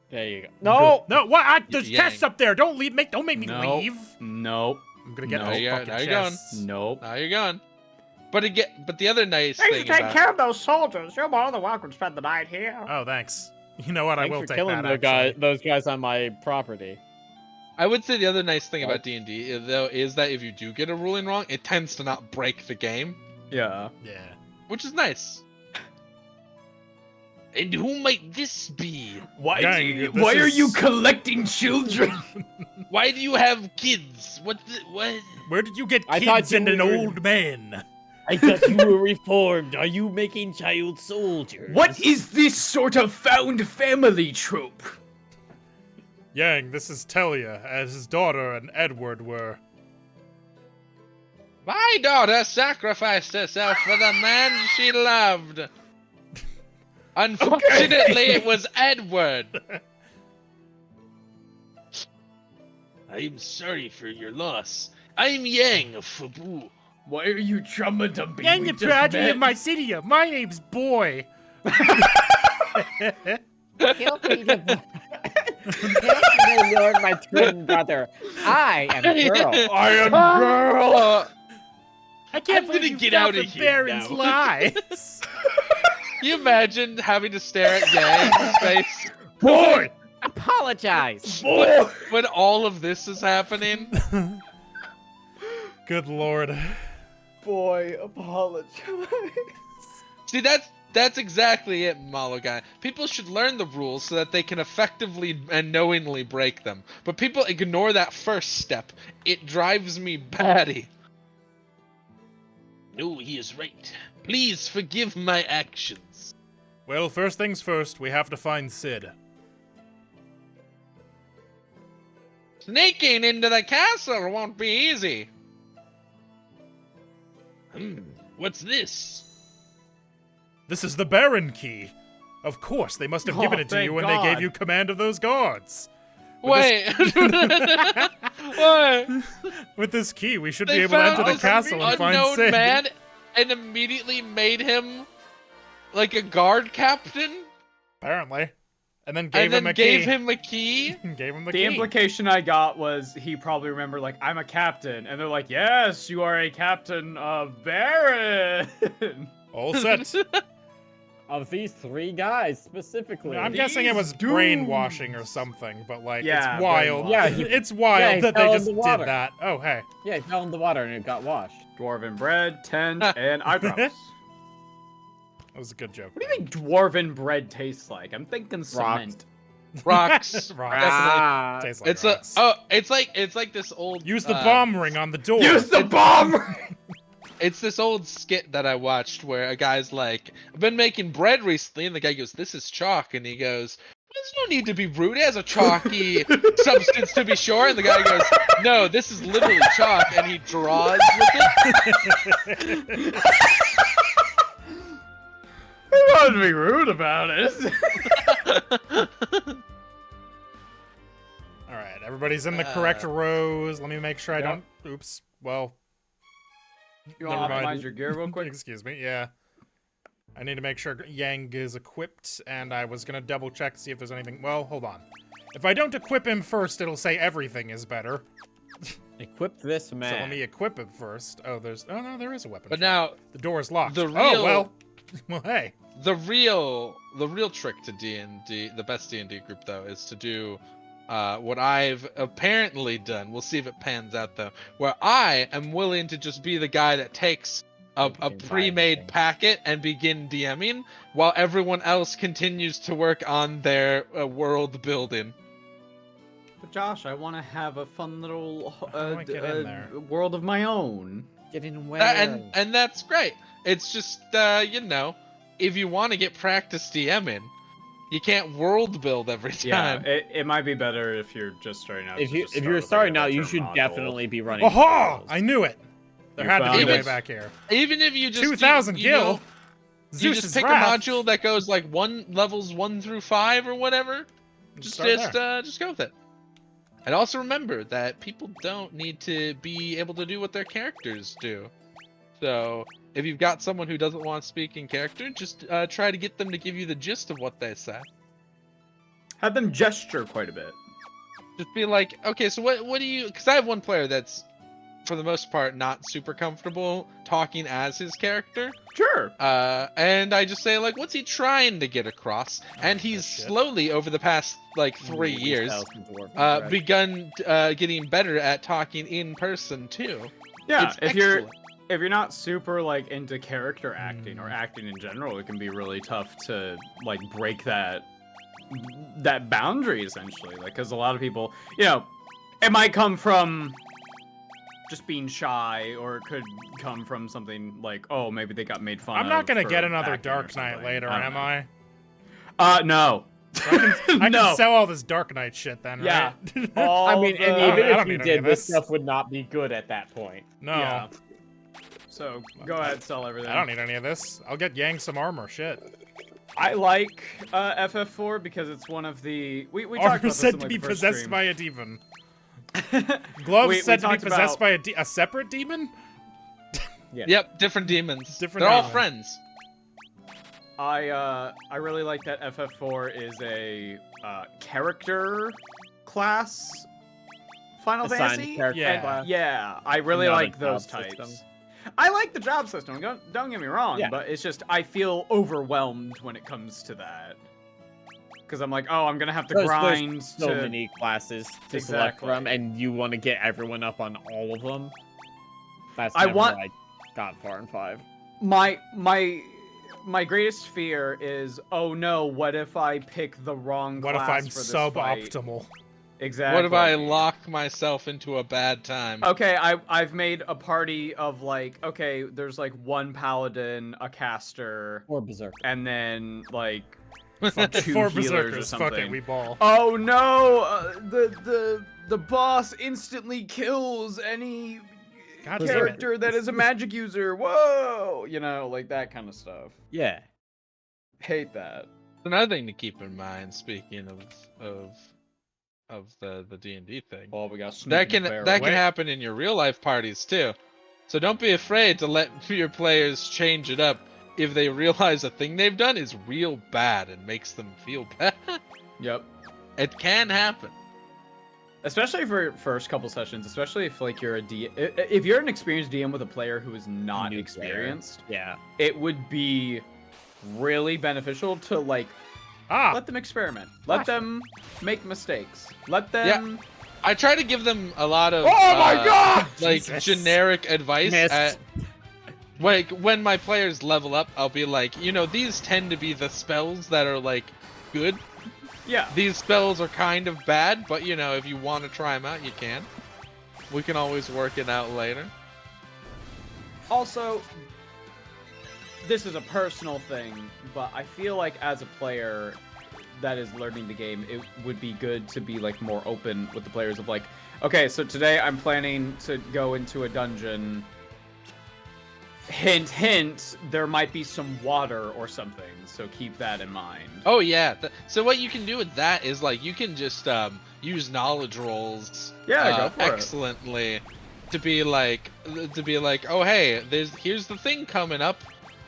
There you go. No. No, what? There's Yang. chests up there. Don't leave. Don't make me Nope. leave. Nope. I'm gonna get No. those Now you're- fucking now you're going. chests. Nope. Now you're gone. But the other nice Thanks thing for taking about care of those soldiers. You're more than welcome to spend the night here. Oh, thanks. You know what? I Thanks will for take killing that. those guys on my property. I would say the other nice thing What? about D&D though is that if you do get a ruling wrong, it tends to not break the game, Yeah. Yeah. which is nice. And who might this be? Why, Gang, this why are you is- collecting children? Why do you have kids? What? Where did you get I thought kids you and an were- old man? I thought you were reformed. Are you making child soldiers? What is this sort of found family trope? Yang, this is Telia, as his daughter and Edward were. My daughter sacrificed herself for the man she loved. Unfortunately, it was Edward. I am sorry for your loss. I'm Yang of Fabu. Why are you trauma dumping? Yang We the just tragedy met. of my city. My name's Boy. Feel free to Lord, my twin brother. I am girl. I am girl. I can't I'm believe gonna you get fell out of for here Baron's now. lies. Can you imagine having to stare at Yang's face Boy. Apologize. Boy. when all of this is happening? Good lord. Boy, apologize. See, that's exactly it, Malo Guy. People should learn the rules so that they can effectively and knowingly break them. But people ignore that first step. It drives me batty. No, he is right. Please forgive my actions. Well, first things first, we have to find Sid. Sneaking into the castle won't be easy. What's this? This is the Baron key. Of course, they must have given Oh, it to you thank when they God. gave you command of those guards. Wait. What? With this key, we should They be able to enter found the this castle and find unknown Sid. man and immediately made him like a guard captain, Apparently. And then and gave then him a gave key. him a key. Gave him the The key. implication I got was he probably remembered, like, I'm a captain. And they're like, yes, you are a captain of Baron. All set. Of these 3 guys specifically. I'm guessing it was These brainwashing or something, but like, Yeah, it's wild. brainwash. Yeah, it's wild he that fell they in just the did water. that. Oh, hey. Yeah, he fell in the water and it got washed. Dwarven bread, tent, and eyebrows. That was a good joke. What do you think dwarven bread tastes like? I'm thinking cement. Rocks. Rocks. Ah, Tastes like It's rocks. it's like this old. Use the bomb ring on the door. Use the bomb! It's this old skit that I watched where a guy's like, I've been making bread recently, and the guy goes, this is chalk, and he goes, there's no need to be rude, it has a chalky substance to be sure, and the guy goes, no, this is literally chalk, and he draws with it. I want to be rude about it. Alright, everybody's in the correct rows. Let me make sure I Yep. don't... Oops. Well, You want to Never mind. optimize your gear real quick? excuse me, yeah. I need to make sure Yang is equipped, and I was gonna double check, see if there's anything... Well, hold on. If I don't equip him first, it'll say everything is better. equip this man. So let me equip him first. Oh, there's... Oh, no, there is a weapon. But shop. now, The door is locked. the Oh, real- well. Well, hey. the real trick to D&D, the best D&D group though, is to do what I've apparently done. We'll see if it pans out though. Where I am willing to just be the guy that takes a pre-made packet and begin DMing, while everyone else continues to work on their world building. But Josh, I want to have a fun little How do I get in there? world of my own. Get in where? And that's great. It's just you know, if you want to get practice DMing, you can't world build every Yeah, time. it might be better if you're just starting out. If to you just if start you're with, like, starting a out, you retro should module. definitely be running. Aha! tutorials. I knew it! There You had to be a found way it? back here. Even if you just 2,000 you gil! know, you Zeus just is pick wrath. a module that goes like levels 1 through 5 or whatever. Just start there. just go with it. And also remember that people don't need to be able to do what their characters do. So if you've got someone who doesn't want to speak in character, just try to get them to give you the gist of what they say. Have them gesture quite a bit. Just be like, okay, so what do you? Because I have one player that's, for the most part, not super comfortable talking as his character. Sure. And I just say like, what's he trying to get across? And he's shit. slowly over the past like 3 years begun getting better at talking in person too. Yeah, It's if you're excellent. if you're not super like into character acting or acting in general, it can be really tough to like break that boundary essentially. Like, because a lot of people, you know, it might come from just being shy, or it could come from something like, oh, maybe they got made fun of. I'm not gonna for get another acting or Dark Knight something. later, I don't am know. I? No. I can No. sell all this Dark Knight shit then, Yeah. right? All I mean, and the- I even don't if you need any of did, this this. stuff would not be good at that point. No. Yeah. So go ahead, sell everything. I don't need any of this. I'll get Yang some armor, shit. I like FF4 because it's one of the we talked about Armor this said in, to like, be the first possessed stream. by a demon. Gloves We said to be talked possessed about- by a separate demon? Yep, different demons. Different They're all demons. friends. I really like that FF4 is a character class Final Assigned Fantasy. character Yeah. class. Yeah, I really Not a like those job types. system. I like the job system. Don't get me wrong, Yeah. but it's just I feel overwhelmed when it comes to that. Because I'm like, oh, I'm gonna have to There's grind so to. many classes to select Exactly. from, and you want to get everyone up on all of them. That's I never want- I got far in 5. My greatest fear is, oh no, what if I pick the wrong What if class I'm for this fight? suboptimal? Exactly. What if I lock myself into a bad time? Okay, I've made a party of like, okay, there's like one paladin, a caster, Or Berserk. and then like two Four healers or berserkers, fuck something. it, we ball. Oh no! The boss instantly kills any God damn it. character that is a magic user. Whoa! You know, like that kind of stuff. Yeah. Hate that. Another thing to keep in mind, speaking of the D&D thing. Oh, we got That can Wait. happen in your real life parties too. So don't be afraid to let your players change it up if they realize a thing they've done is real bad and makes them feel bad. Yep. It can happen. Especially for first couple sessions, especially if like you're if you're an experienced DM with a player who is not New player. experienced, Yeah. it would be really beneficial to like let them experiment, let them make mistakes, let them. I try to give them a lot of Oh my god! like Jesus. generic advice. Missed. Like when my players level up, I'll be like, these tend to be the spells that are like good. Yeah. These spells are kind of bad, but if you want to try them out, you can. We can always work it out later. Also, this is a personal thing, but I feel like as a player that is learning the game, it would be good to be like more open with the players of like, okay, so today I'm planning to go into a dungeon. Hint, hint, there might be some water or something, so keep that in mind. Oh yeah. So what you can do with that is like you can just use knowledge rolls Yeah, go for it. excellently to be like, oh hey, here's the thing coming up.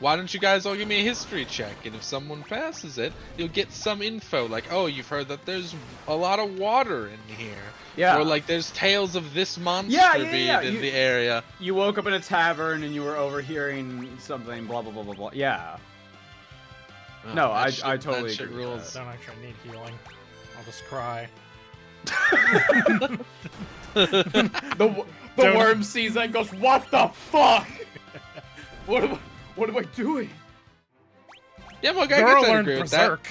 Why don't you guys all give me a history check? And if someone passes it, you'll get some info like, oh, you've heard that there's a lot of water in here. Yeah. Or like there's tales of this monster being in the area. You woke up in a tavern and you were overhearing something, blah, blah, blah, blah, blah. Yeah. Oh, No, that I shit- totally that shit agree with rules. Don't actually need healing. I'll just cry. The Don't- worm sees that and goes, what the fuck? What am I doing? Yeah, well, I Girl guess I learned agree with that. Berserk.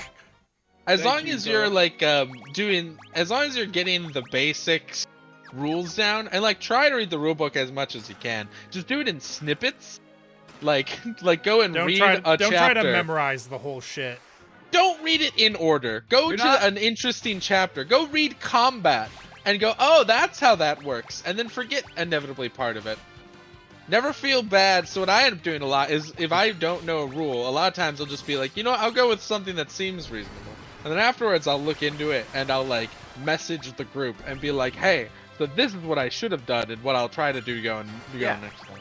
As Thank long you, as you're Phil. like as long as you're getting the basics rules down, and like try to read the rulebook as much as you can. Just do it in snippets. Like go and Don't read try a to, don't chapter. try to memorize the whole shit. Don't read it in order. Go You're to not- an interesting chapter. Go read combat and go, oh, that's how that works, and then forget inevitably part of it. Never feel bad. So what I end up doing a lot is if I don't know a rule, a lot of times I'll just be like, I'll go with something that seems reasonable. And then afterwards I'll look into it and I'll like message the group and be like, hey, so this is what I should have done and what I'll try to do going next time.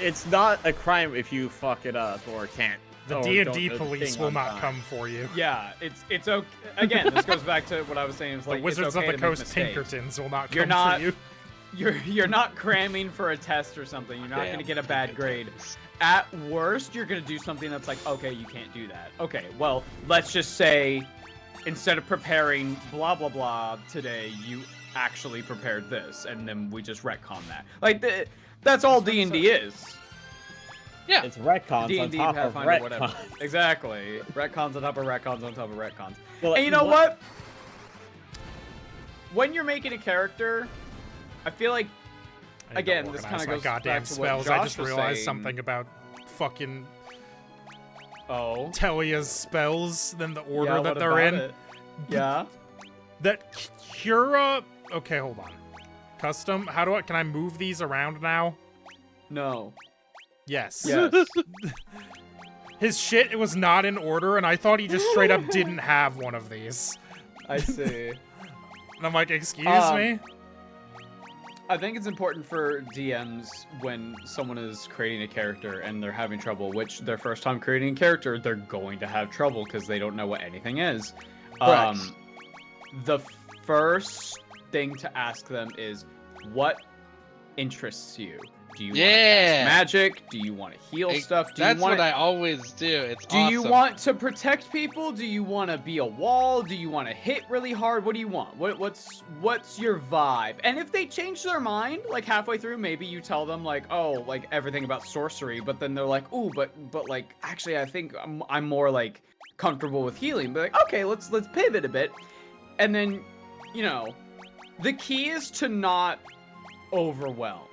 It's not a crime if you fuck it up or can't. The or D&D don't know the police thing will on not time. come for you. Yeah, it's okay. Again, this goes back to what I was saying. It's The like Wizards it's okay of the to make Coast mistakes. Pinkertons will not You're come not- for you. You're not cramming for a test or something. You're not Damn. gonna get a bad grade. At worst, you're gonna do something that's like, okay, you can't do that. Okay, well, let's just say instead of preparing blah blah blah today, you actually prepared this, and then we just retcon that. Like that's all D&D is. Yeah. It's retcons on D&D top of Pathfinder, whatever. retcons. Exactly. Retcons on top of retcons on top of retcons. Well, And you know what? When you're making a character, I feel like I need to again, this organize kinda my goes goddamn back to what spells. I Josh just was realized saying. something about fucking oh, Telia's spells, then the order yeah, that what they're about in. it? Yeah. That Cura. Okay, hold on. Custom. How do I? Can I move these around now? No. Yes. Yes. His shit, it was not in order, and I thought he just straight up didn't have one of these. I see. And I'm like, excuse me? I think it's important for DMs when someone is creating a character and they're having trouble, which their first time creating a character, they're going to have trouble because they don't know what anything is. Correct. The first thing to ask them is, what interests you? Do you want to Yeah. cast magic? Do you want to heal stuff? Do That's you want what I always do. It's Do you awesome. want to protect people? Do you want to be a wall? Do you want to hit really hard? What do you want? What's your vibe? And if they change their mind, like halfway through, maybe you tell them like, oh, like everything about sorcery, but then they're like, ooh, but like actually, I think I'm more like comfortable with healing. But like, okay, let's pivot a bit, and then, the key is to not overwhelm.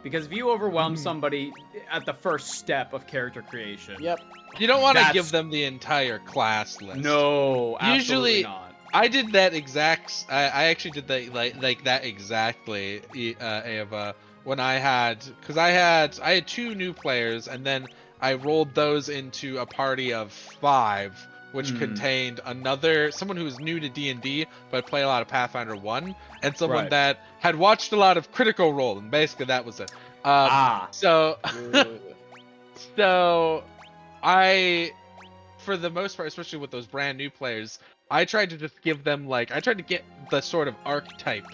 Because if you overwhelm somebody at the first step of character creation, Yep. You don't want to That's- give them the entire class list. no, absolutely Usually- not. I did that exact. I actually did that like that exactly. Ava, when I had, because I had 2 new players, and then I rolled those into a party of 5 which contained someone who was new to D&D but played a lot of Pathfinder 1, and someone Right. that had watched a lot of Critical Role, and basically that was it. So so I, for the most part, especially with those brand new players, I tried to just give them I tried to get the sort of archetype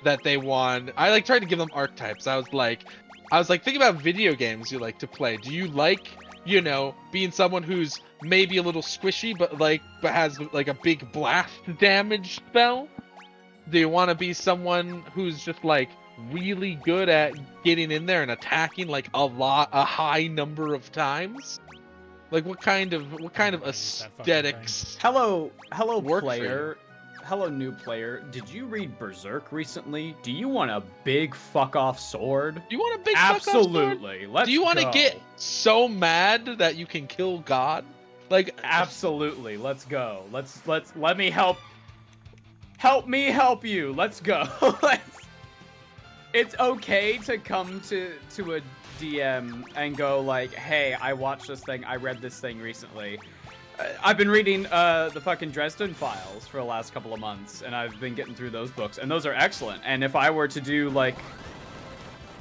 that they want. I tried to give them archetypes. I was like, think about video games you like to play. Do you like, being someone who's maybe a little squishy, but has a big blast damage spell? Do you want to be someone who's just really good at getting in there and attacking a high number of times? What kind of aesthetics? Hello, Work for you. player. Hello, new player. Did you read Berserk recently? Do you want a big fuck off sword? Do you want a big fuck off sword? Absolutely. Let's Do you want to go. get so mad that you can kill God? Absolutely. Let's go. Let me help. Help me help you. Let's go. It's okay to come to a DM and go hey, I watched this thing. I read this thing recently. I've been reading the fucking Dresden Files for the last couple of months, and I've been getting through those books, and those are excellent. And if I were to do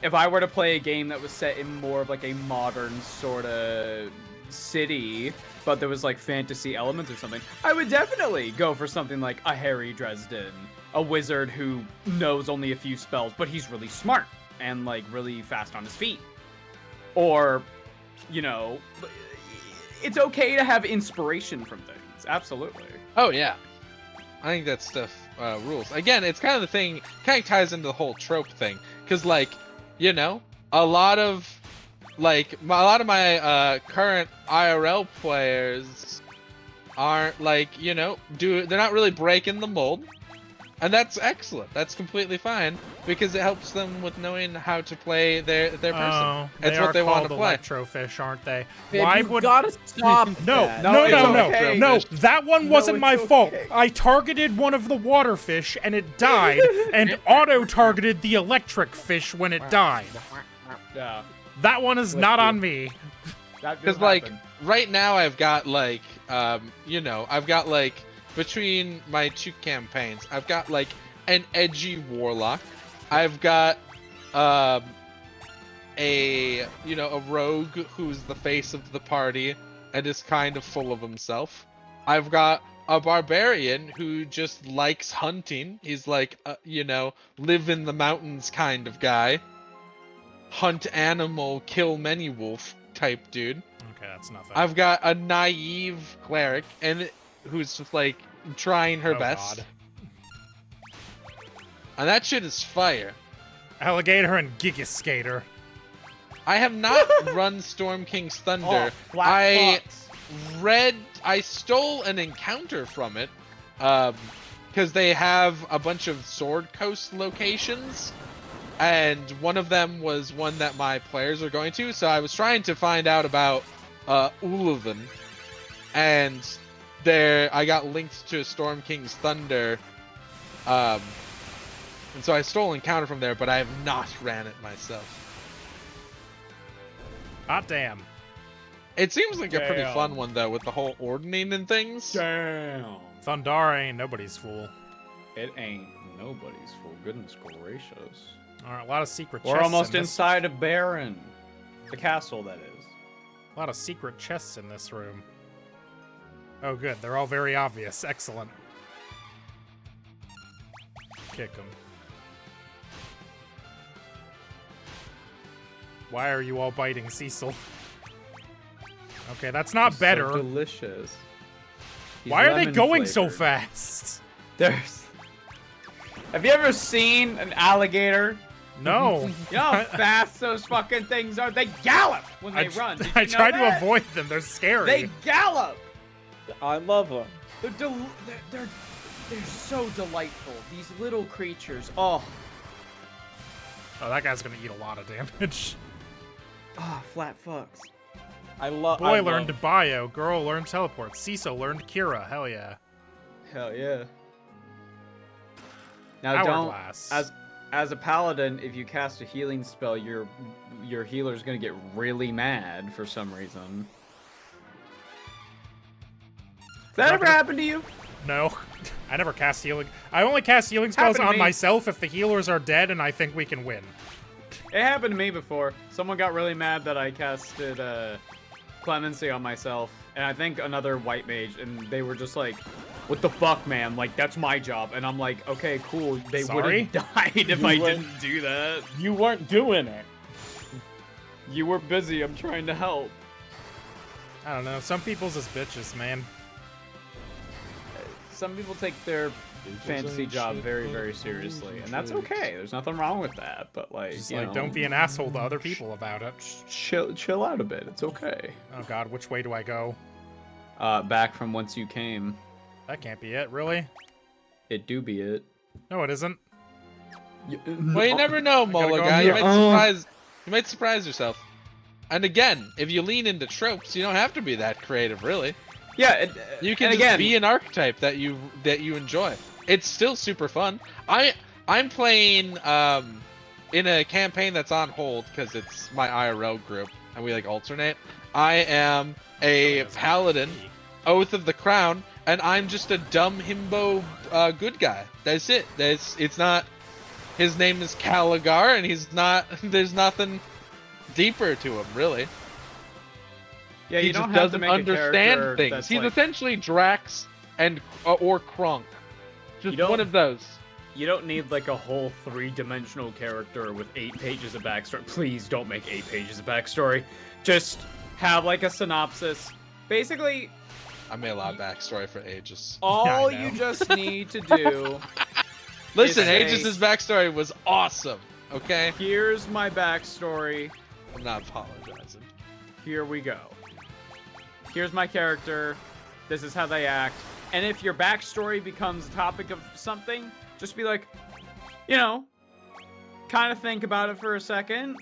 if I were to play a game that was set in more of a modern sort of city, but there was fantasy elements or something, I would definitely go for something like a Harry Dresden, a wizard who knows only a few spells, but he's really smart and really fast on his feet. Or, it's okay to have inspiration from things. Absolutely. Oh yeah, I think that stuff rules. Again, it's kind of the thing. Kind of ties into the whole trope thing, because a lot of my current IRL players aren't they're not really breaking the mold. And that's excellent. That's completely fine, because it helps them with knowing how to play their person. Oh, It's what they want to play. Electrofish, aren't they? Babe, Why you would gotta stop No, that. no, it's no, no, okay. no. That one wasn't it's my fault. okay. I targeted one of the water fish and it died, and auto-targeted the electric fish when it died. Yeah. That one is not on me. Because right now I've got I've got between my 2 campaigns, I've got an edgy warlock. I've got a rogue who's the face of the party and is kind of full of himself. I've got a barbarian who just likes hunting. He's live in the mountains kind of guy. Hunt animal, kill many wolf type dude. Okay, that's nothing. I've got a naive cleric who's just trying her best. God. And that shit is fire. Alligator and Giga Skater. I have not run Storm King's Thunder. Flat fox. I stole an encounter from it, because they have a bunch of Sword Coast locations, and one of them was one that my players are going to, so I was trying to find out about Uluvin, and I got linked to Storm King's Thunder, and so I stole an encounter from there, but I have not ran it myself. Hot damn. It seems like a pretty Damn. fun one, though, with the whole ordning and things. Damn. Thundar ain't nobody's fool. It ain't nobody's fool. Goodness gracious. Alright, a lot of secret chests. We're almost in this. inside a Baron. The castle, that is. A lot of secret chests in this room. Oh, good. They're all very obvious. Excellent. Kick them. Why are you all biting Cecil? Okay, that's not It's better. So delicious. He's Why are they lemon going so flavored. fast? There's. Have you ever seen an alligator? No. You know how fast those fucking things are? They gallop when they run. Did you I know try to that? avoid them. They're scary. They gallop. I love them. They're so delightful. These little creatures. Oh, Oh, that guy's gonna eat a lot of damage. flat fucks. I love. Boy learned bio. Girl learned teleport. Ciso learned Kira. Hell yeah. Hell yeah. Now don't Hourglass. as a paladin, if you cast a healing spell, your healer's gonna get really mad for some reason. that ever happened to you? No. I never cast healing. I only cast healing spells Happened to on me. myself if the healers are dead and I think we can win. It happened to me before. Someone got really mad that I casted Clemency on myself, and I think another white mage, and they were just like, "What the fuck, man? Like, that's my job." And I'm like, "Okay, cool. They would Sorry? have died if I didn't do that. You weren't doing it. You were busy. I'm trying to help." I don't know. Some people's is bitches, man. Some people take their fantasy job very, very seriously, and that's okay. There's nothing wrong with that. But like, Just you like, know, don't be an asshole to other people about it. chill out a bit. It's okay. Oh god, which way do I go? Back from whence you came. That can't be it, really? It do be it. No, it isn't. Well, you never know, gotta go Mulligan. here. You might surprise yourself. And again, if you lean into tropes, you don't have to be that creative, really. Yeah, You can and just again, be an archetype that you enjoy. It's still super fun. I'm playing in a campaign that's on hold because it's my IRL group and we like alternate. I am a paladin, Oath of the Crown, and I'm just a dumb himbo good guy. That's it. It's not. His name is Caligar, and he's not. There's nothing deeper to him, really. Yeah, He you just don't have to doesn't make a understand character things. that's He's like, essentially Drax and or Kronk. Just don't- one of those. you don't need like a whole 3-dimensional character with 8 pages of backstory. Please don't make 8 pages of backstory. Just have like a synopsis. Basically, I made a lot of backstory for Aegis. all know. you just need to do. Listen, say- Aegis' backstory was awesome. Okay, Here's my backstory. I'm not apologizing. Here we go. Here's my character. This is how they act. And if your backstory becomes a topic of something, just be like, you know, kind of think about it for a second.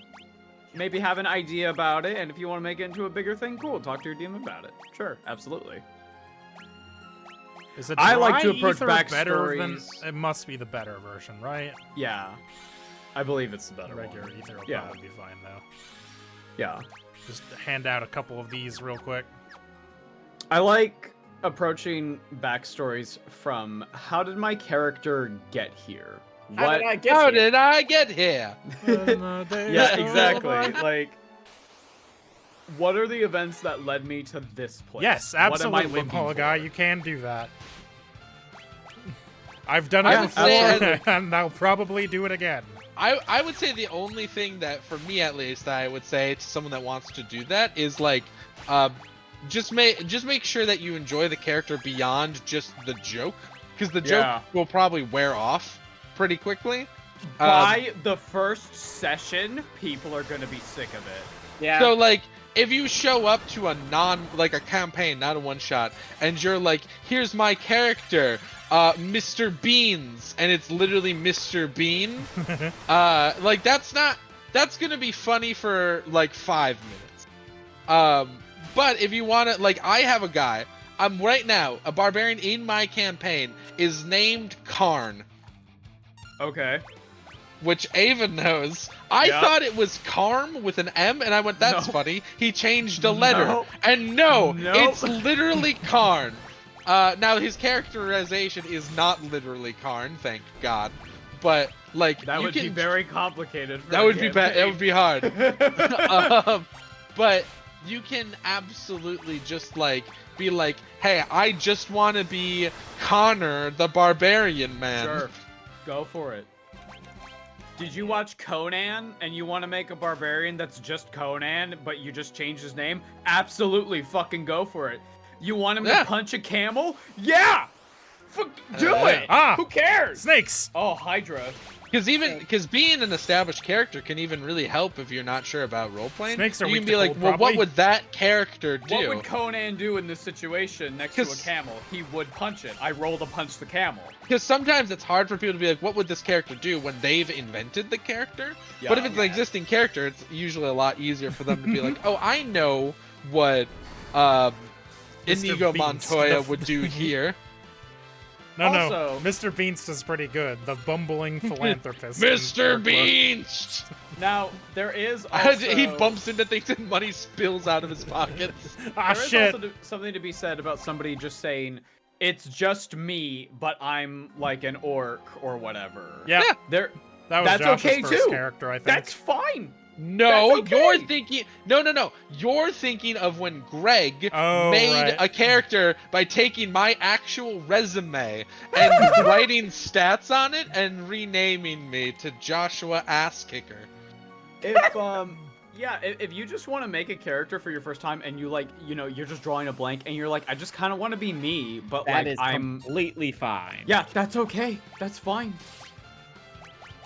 Maybe have an idea about it. And if you want to make it into a bigger thing, cool. Talk to your DM about it. Sure, absolutely. Is it I like to dry approach ether better than? backstories- It must be the better version, right? Yeah. I believe it's the better Regular one. ether will Yeah. probably be fine though. Yeah. Just hand out a couple of these real quick. I like approaching backstories from how did my character get here? How What? did I get How here? did I get here? Yeah, exactly. Like, what are the events that led me to this place? Yes, What am I absolutely, looking Mulligan. for? You can do that. I've done I it would before, say- and I'll probably do it again. I would say the only thing that, for me at least, I would say to someone that wants to do that is like, just make sure that you enjoy the character beyond just the joke, because the joke Yeah. will probably wear off pretty quickly. By the first session, people are gonna be sick of it. Yeah. So like, if you show up to a a campaign, not a one shot, and you're like, here's my character, Mr. Beans, and it's literally Mr. Bean, like that's gonna be funny for like 5 minutes. But if you want to, like, I have a guy, right now, a barbarian in my campaign is named Karn, Okay. which Ava knows. I Yeah. thought it was Karm with an M, and I went, that's No. funny. He changed a letter. No. And no, Nope. it's literally Karn. Now, his characterization is not literally Karn, thank God. But, like, That you would be can- very complicated. For That a would be bad. That would be hard. campaign. But you can absolutely just, like, be like, hey, I just want to be Connor the Barbarian Man. Sure. Go for it. Did you watch Conan and you want to make a barbarian that's just Conan, but you just change his name? Absolutely fucking go for it. You want him Yeah. to punch a camel? Yeah! Do Yeah. it! Ah! Who cares? Snakes! Oh, Hydra. Because being an established character can even really help if you're not sure about role playing. Snakes are you weak can to be like, cold, well, what probably. would that character do? What would Conan do in this situation next to a 'Cause- camel? He would punch it. I roll to punch the camel. Because sometimes it's hard for people to be like, what would this character do when they've invented the character? Yeah, But if it's yeah. an existing character, it's usually a lot easier for them to be like, oh, I know what Mr. Inigo Beast, Montoya the- would do here. No, Also- no. Mr. Beast is pretty good. The bumbling philanthropist. Mr. Beast! Now, there is also... He bumps into things and money spills out of his pockets. Ah, There is shit. also something to be said about somebody just saying, it's just me, but I'm like an orc or whatever. Yeah, There, that was that's Josh's okay first too. character, I think. that's fine. No, That's okay. you're thinking. No. You're thinking of when Greg Oh, made right. a character by taking my actual resume and writing stats on it and renaming me to Joshua Ass Kicker. If yeah, if you just want to make a character for your first time and you like, you're just drawing a blank and you're like, I just kind of want to be me, but That like is I'm completely fine. Yeah, that's okay. That's fine.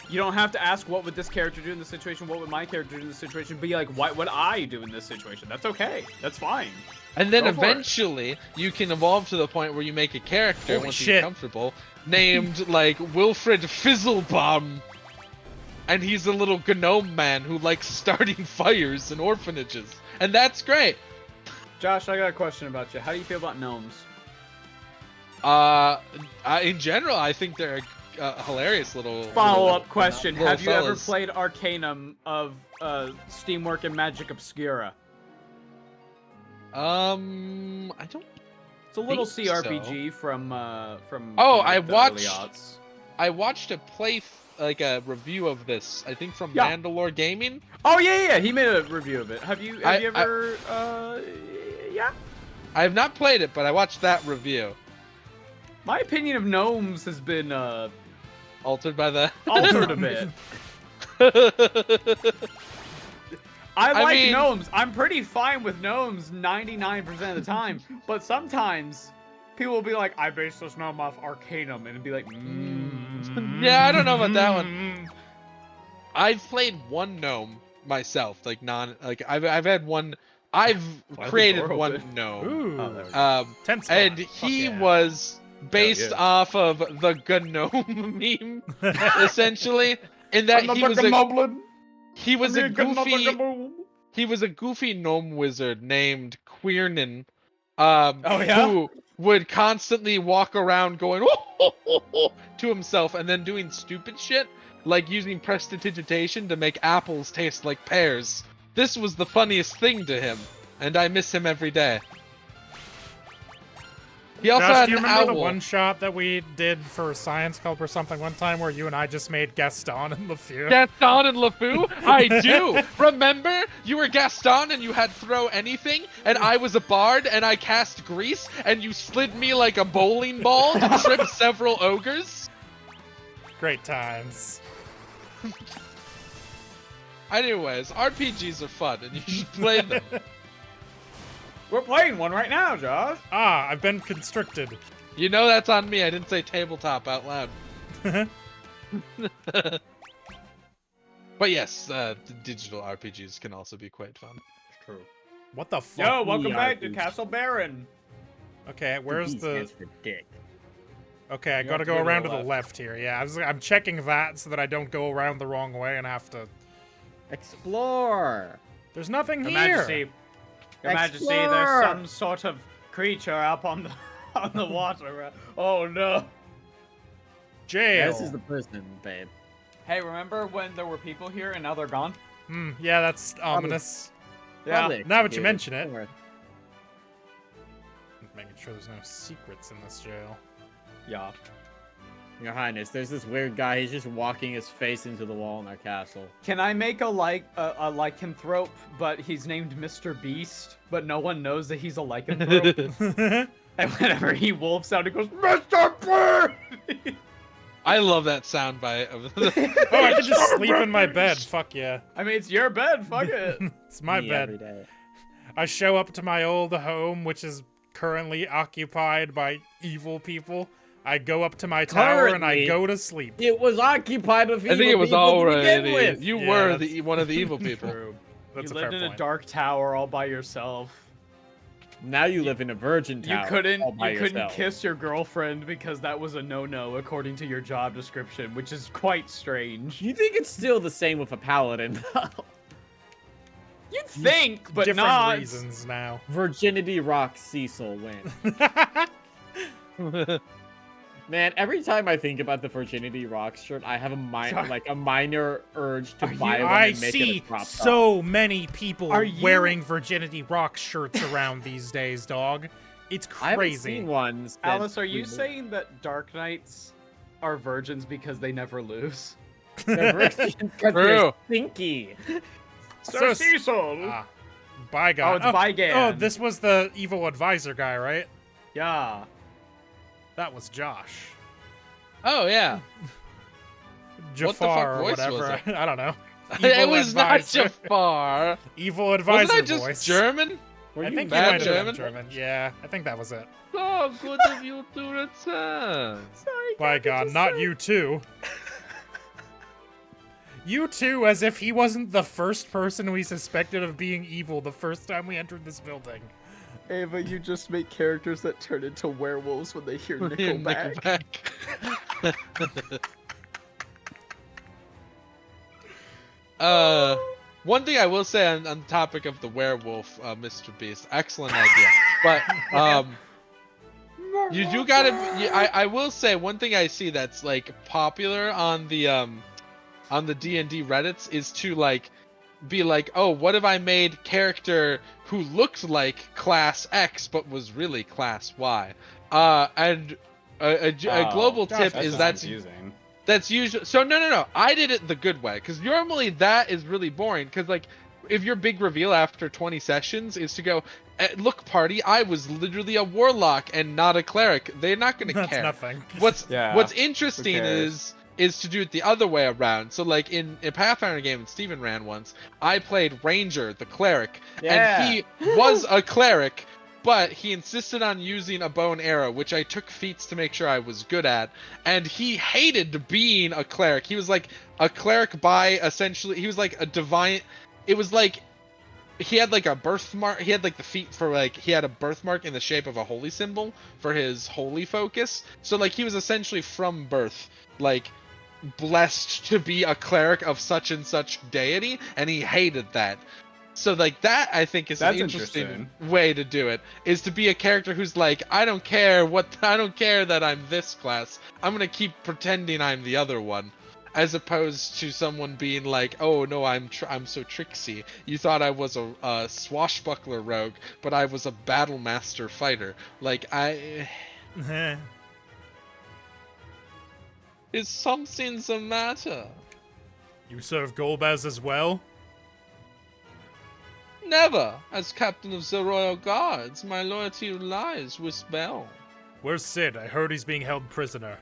You don't have to ask what would this character do in this situation, what would my character do in this situation, be like, what would I do in this situation? That's okay. That's fine. And then Go for it. eventually, you can evolve to the point where you make a character Holy once you shit. get comfortable, named like Wilfred Fizzlebomb. And he's a little gnome man who likes starting fires in orphanages. And that's great. Josh, I got a question about you. How do you feel about gnomes? In general, I think they're a hilarious little Follow-up question. little Have you ever fellas. played Arcanum of Steamwork and Magic Obscura? I don't. It's a little think CRPG from Oh, from, I like, the early watched- aughts. I watched a a review of this. I think from Yeah. Mandalore Gaming. Oh yeah, he made a review of it. Have you I- ever yeah? I have not played it, but I watched that review. My opinion of gnomes has been Altered by the. altered a bit. I like mean- gnomes. I'm pretty fine with gnomes 99% of the time, but sometimes people will be like, I based this gnome off Arcanum, and it'd be like, Yeah, I don't know about that one. I've played one gnome myself, I've had one. I've Why is the created door one open? gnome. Ooh. Oh, there we go. Ten spot. And Fuck he yeah. was based yeah. off of the gnome meme, essentially. In that he was a goofy gnome wizard named Queernan, yeah? who would constantly walk around going to himself and then doing stupid shit like using prestidigitation to make apples taste like pears. This was the funniest thing to him, and I miss him every day. He also Josh, had do you an remember owl. the one shot that we did for Science Club or something one time where you and I just made Gaston and LeFou? Gaston and LeFou? I do! Remember? You were Gaston and you had throw anything, and I was a bard and I cast grease, and you slid me like a bowling ball to trip several ogres? Great times. Anyways, RPGs are fun and you should play them. We're playing one right now, Josh. Ah, I've been constricted. You know that's on me, I didn't say tabletop out loud. But yes, the digital RPGs can also be quite fun. True. What the fuck? Yo, welcome back to ERPs. Castle Baron. Okay, where's D the... stands for dick. Okay, I You gotta have to go go to around the to the left here. Yeah, I'm checking that so that I don't go around the wrong way and have to... Explore. There's nothing Your here! Majesty, Your Majesty, Explore. there's some sort of creature up on the water. Oh no. Jail! This is the prison, babe. Hey, remember when there were people here and now they're gone? Yeah, that's ominous. Yeah. Probably Now that you executed. mention it. Don't worry. Making sure there's no secrets in this jail. Yeah. Your Highness, there's this weird guy. He's just walking his face into the wall in our castle. Can I make a lycanthrope, but he's named Mr. Beast, but no one knows that he's a lycanthrope? And whenever he wolfs out, he goes, Mr. Beast! I love that soundbite of Oh, I can just sleep in my bed. Fuck yeah. I mean, it's your bed. Fuck it. It's my Me bed. every day. I show up to my old home, which is currently occupied by evil people. I go up to my tower and I Currently? go to sleep. It was occupied with I think it was evil people to begin already. with. You Yeah, were that's- one of the evil people. True. That's You a fair lived in point. a dark tower all by yourself. Now you live in a virgin tower. You couldn't all by yourself. kiss your girlfriend because that was a no-no according to your job description, which is quite strange. You think it's still the same with a paladin, though? You'd think, but Different not. reasons now. Virginity rocks Cecil win. Man, every time I think about the Virginity Rocks shirt, I have a minor urge to buy one I and make it see a crop top. so many people Are you- wearing Virginity Rock shirts around these days, dog. It's I haven't crazy. seen ones. that Alice, are you we- saying that Dark Knights are virgins because they never lose? They're virgins because True. they're stinky. Sir So- Cecil. Ah, by God. Oh, it's Bygan. Oh, this was the evil advisor guy, right? Yeah. That was Josh. Oh yeah. What the fuck Jafar or voice was whatever. it? I don't know. It Evil was not advisor. Jafar. Evil advisor Wasn't I just voice. German? Were I you think he bad might have been German? German. Yeah, I think that was it. So good of you to return. Sorry. By God, not you too. You too, as if he wasn't the first person we suspected of being evil the first time we entered this building. Ava, you just make characters that turn into werewolves when they hear Here, Nickelback. One thing I will say on the topic of the werewolf, Mr. Beast, excellent idea. But you do gotta. I will say one thing I see that's like popular on the D&D Reddits is to like be like, oh, what if I made character who looked like class X but was really class Y? And a global tip is confusing. that's usually so no. I did it the good way because normally that is really boring because like if your big reveal after 20 sessions is to go, look party, I was literally a warlock and not a cleric. They're not gonna That's care. nothing. What's interesting cares? is to do it the other way around. So like in a Pathfinder game that Steven ran once, I played Ranger, the cleric, Yeah. and he was a cleric, but he insisted on using a bow and arrow, which I took feats to make sure I was good at, and he hated being a cleric. He was like a cleric by essentially, he was like a divine, it was like, he had like a birthmark, he had like the feet for like, he had a birthmark in the shape of a holy symbol for his holy focus. So like he was essentially from birth, like, blessed to be a cleric of such and such deity, and he hated that. So like that I think is That's an interesting interesting. way to do it, is to be a character who's like, I don't care that I'm this class, I'm gonna keep pretending I'm the other one, as opposed to someone being like, oh no, I'm so tricksy, you thought I was a swashbuckler rogue but I was a battle master fighter. Like is something the matter? You serve Golbaz as well? Never. As captain of the Royal Guards, my loyalty lies with Bell. Where's Sid? I heard he's being held prisoner.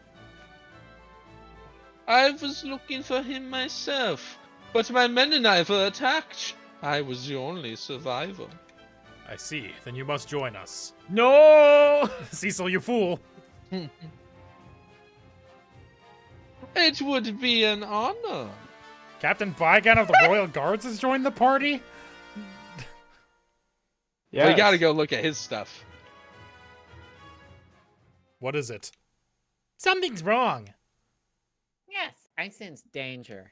I was looking for him myself, but my men and I were attacked. I was the only survivor. I see. Then you must join us. No! Cecil, you fool. It would be an honor. Captain Bygan of the Royal Guards has joined the party? Yeah. We gotta go look at his stuff. What is it? Something's wrong. Yes, I sense danger.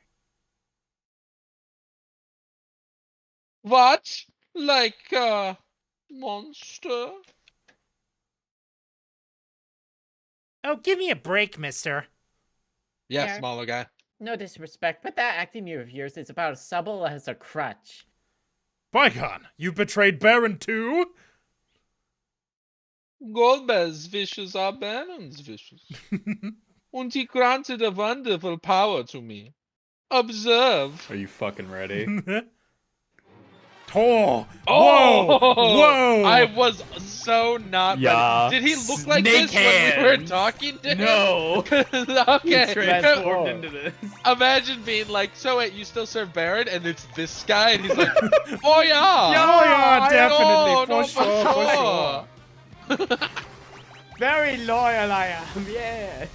What? Like a monster? Oh, give me a break, mister. Yeah, Yeah. smaller guy. No disrespect, but that acting of yours is about as supple as a crutch. Bygon, you betrayed Baron too? Golbez's wishes are Baron's wishes. And he granted a wonderful power to me. Observe. Are you fucking ready? Oh! Oh! Whoa! Whoa! I was so not Yeah. ready. Did he look like this Snake when we were hands. talking to him? No. Okay. Transformed into this. Imagine being like, so wait, you still serve Baron, and it's this guy, and he's like, oh yeah! Oh yeah, definitely, no, for sure, for sure. Very loyal I am, yes.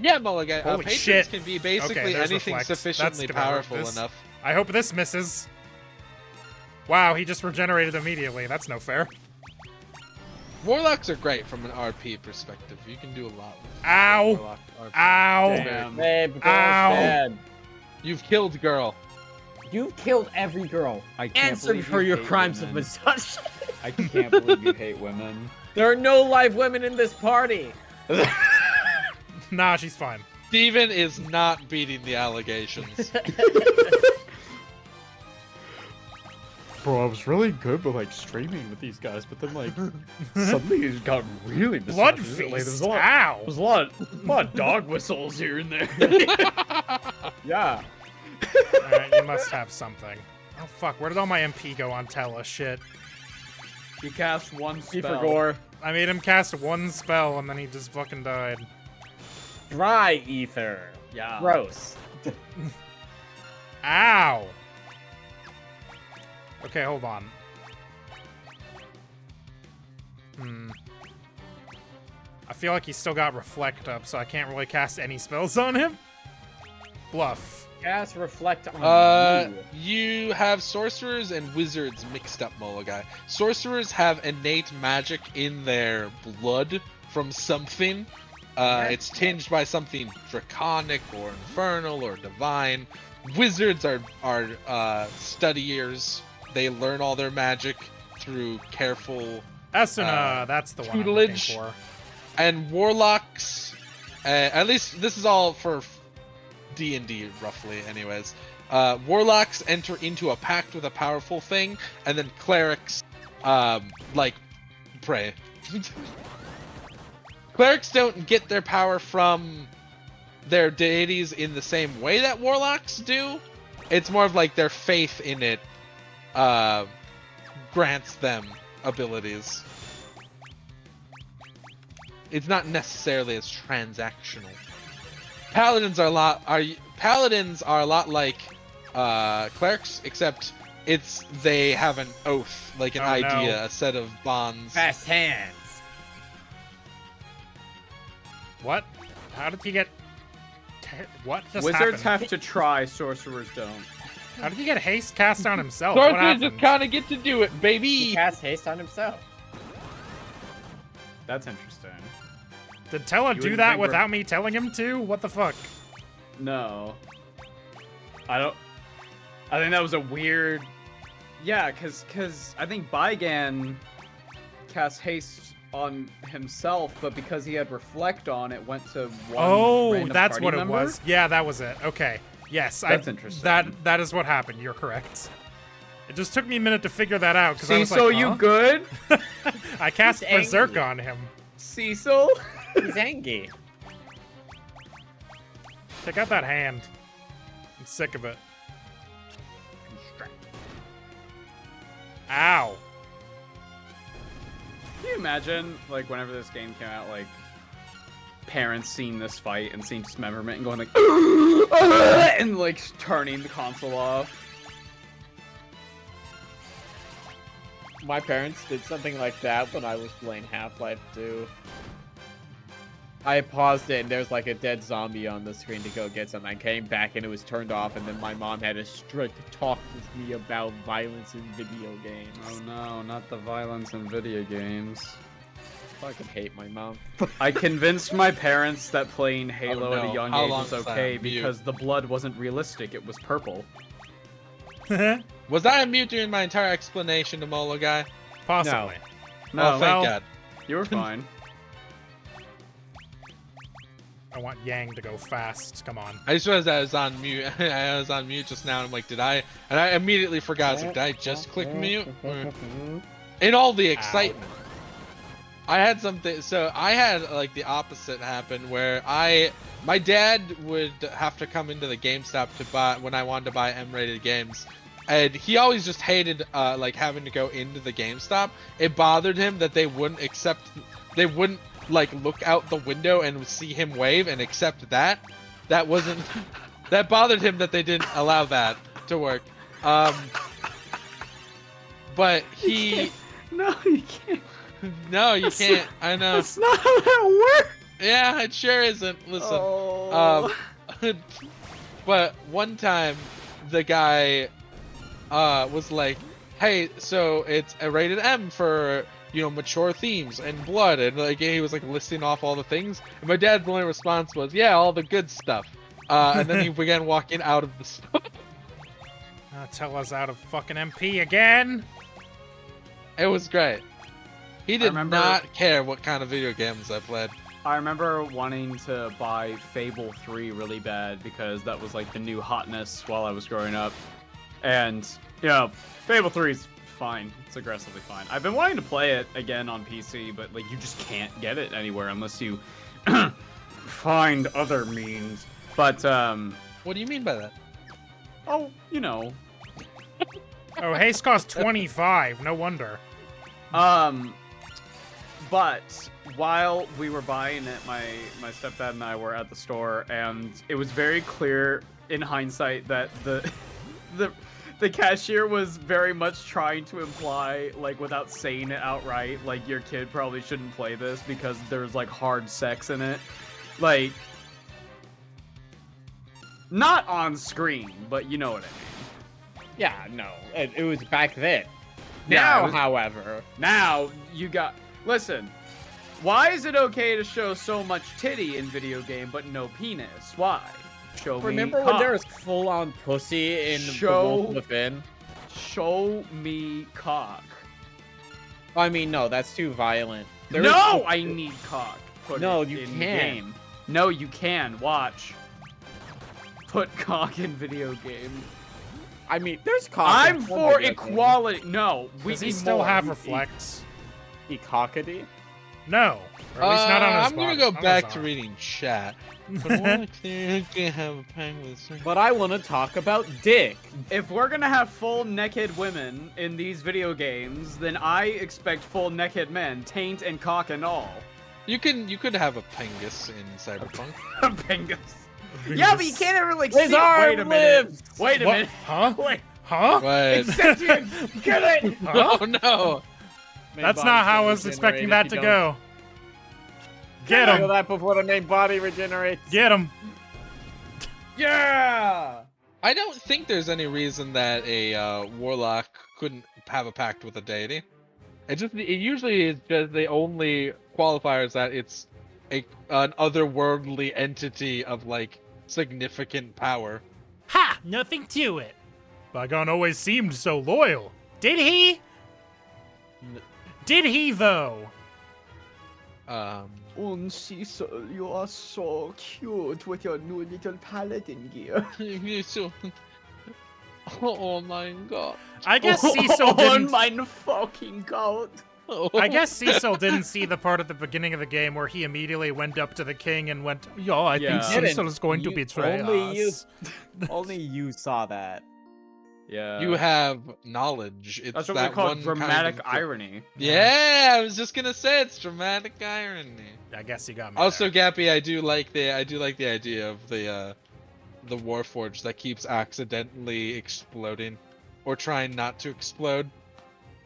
Yeah, Mulligan. Holy Patrons shit. can be basically Okay, there's anything reflect. sufficiently That's gonna hurt powerful this. enough. I hope this misses. Wow, he just regenerated immediately. That's no fair. Warlocks are great from an RP perspective. You can do a lot with Ow! Warlock RP. Ow! Damn. Babe, girl's Ow. dead. You've killed girl. You killed every girl. I can't Answer believe for you your hate crimes women. of misogyny. I can't believe you hate women. There are no live women in this party. Nah, she's fine. Steven is not beating the allegations. Bro, I was really good with like streaming with these guys, but then like suddenly it got really Blood misogynist. Like, feast. Ow. There's a lot of dog whistles here and there. Yeah. Alright, you must have something. Oh fuck, where did all my MP go on Tella? Shit. He cast one Keep spell. for gore. I made him cast one spell and then he just fucking died. Dry ether. Yeah. Gross. Ow! Okay, hold on. I feel like he's still got Reflect up, so I can't really cast any spells on him. Bluff. Cast reflect on you. You have sorcerers and wizards mixed up, Mologai. Sorcerers have innate magic in their blood from something. It's tinged by something draconic or infernal or divine. Wizards are studiers. They learn all their magic through careful Esuna, that's the one tutelage. I'm looking for. And warlocks, at least this is all for D&D roughly anyways. Warlocks enter into a pact with a powerful thing, and then clerics like pray. Clerics don't get their power from their deities in the same way that warlocks do. It's more of like their faith in it grants them abilities. It's not necessarily as transactional. Paladins are a lot like clerics, except they have an oath, like an idea, no. a set of bonds. Fast hands. What? How did he get... What just Wizards happened? have to try, sorcerers don't. How did he get haste cast on himself? What Sorcerers just happened? kind of get to do it, He baby. cast haste on himself. That's interesting. Did Tella You do wouldn't that think we're- without me telling him to? What the fuck? No. I think that was a weird... Yeah, cause I think Bygan cast haste on himself, but because he had reflect on, it went to one Oh, random that's party what member? it was. Yeah, that was it. Okay. Yes, That's interesting. That is what happened. You're correct. It just took me a minute to figure that out because I was Cecil, like, you huh? good? I cast He's Berserk angry. on him. Cecil? He's angry. Take out that hand. I'm sick of it. Ow. Can you imagine, like, whenever this game came out, like, parents seeing this fight and seeing dismemberment and going like, and like turning the console off? My parents did something like that when I was playing Half-Life 2. I paused it and there's like a dead zombie on the screen to go get something. I came back and it was turned off, and then my mom had a strict talk with me about violence in video games. Oh no, not the violence in video games. I fucking hate my mom. I convinced my parents that playing Halo at no. a young How age long was was that okay on mute? because the blood wasn't realistic, it was purple. Was I on mute during my entire explanation to Molo guy? Possibly. No, Oh, thank well, God. you were fine. I want Yang to go fast. Come on. I just realized I was on mute. I was on mute just now, and I'm like, did I? And I immediately forgot. So did I just click mute? In all the excitement, I had something. So I had like the opposite happen, where my dad would have to come into the GameStop to buy when I wanted to buy M-rated games, and he always just hated like having to go into the GameStop. It bothered him that they wouldn't like look out the window and see him wave and accept that. That wasn't that bothered him that they didn't allow that to work. But he No, you can't. no, you can't. I know. That's not how that works. Yeah, it sure isn't. Listen. Oh. But one time the guy was like, "Hey, so it's a rated M for, you know, mature themes and blood," and like he was like listing off all the things, and my dad's only response was, "Yeah, all the good stuff," and then he began walking out of the store. Tell us out of fucking MP again. It was great. He did remember- not care what kind of video games I played. I remember wanting to buy Fable 3 really bad because that was like the new hotness while I was growing up. And, Fable 3 is fine. It's aggressively fine. I've been wanting to play it again on PC, but like you just can't get it anywhere unless you find other means. But, What do you mean by that? oh, you know. Oh, haste cost 25. No wonder. But while we were buying it, my stepdad and I were at the store, and it was very clear in hindsight that the cashier was very much trying to imply, like without saying it outright, like your kid probably shouldn't play this because there's like hard sex in it. Like, not on screen, but you know what I mean. Yeah, no, it was back then. Yeah, Now, it was- however, Now you got. Listen, why is it okay to show so much titty in video game but no penis? Why? Show remember me when cock. there was full-on pussy in Show- The Wolf Within? Show me cock. I mean, no, that's too violent. There No, is- I need cock. Put No, it you in can't. game. No, you can. Watch. Put cock in video game. I mean, there's cock. I'm in some for video games. equality. No, we Does he need still more. have You- reflects? Ecockity? No. Or at least not on his I'm gonna body- go on back his to arm. reading chat. But what can have a penguin? But I want to talk about dick. If we're gonna have full naked women in these video games, then I expect full naked men, taint and cock and all. You could have a pengus in Cyberpunk. Pengus. Yeah, but you can't ever like His see it. arm Wait a minute. lives. Wait a What? minute. Huh? Wait. Huh? But It's sentient. Get it. Huh? oh no! Main That's body not how I can was expecting regenerate that if to you don't go. Get feel him! that before the main body regenerates. Get him! Yeah. I don't think there's any reason that a warlock couldn't have a pact with a deity. It usually is just the only qualifier is that it's an otherworldly entity of like significant power. Ha! Nothing to it. Bygone always seemed so loyal. Did he? Did he, though? Cecil, you are so cute with your new little paladin gear. You so. Oh my god. I guess Cecil didn't. my fucking god. I guess Cecil didn't see the part at the beginning of the game where he immediately went up to the king and went, "Yo, I Yeah. think Cecil is going to You- betray only us." Only you saw that. Yeah. You have knowledge. It's That's what that we call one dramatic kind of... irony. Yeah, I was just gonna say it's dramatic irony. I guess he got me. Also, there. Gappy, I do like the idea of the Warforged that keeps accidentally exploding, or trying not to explode,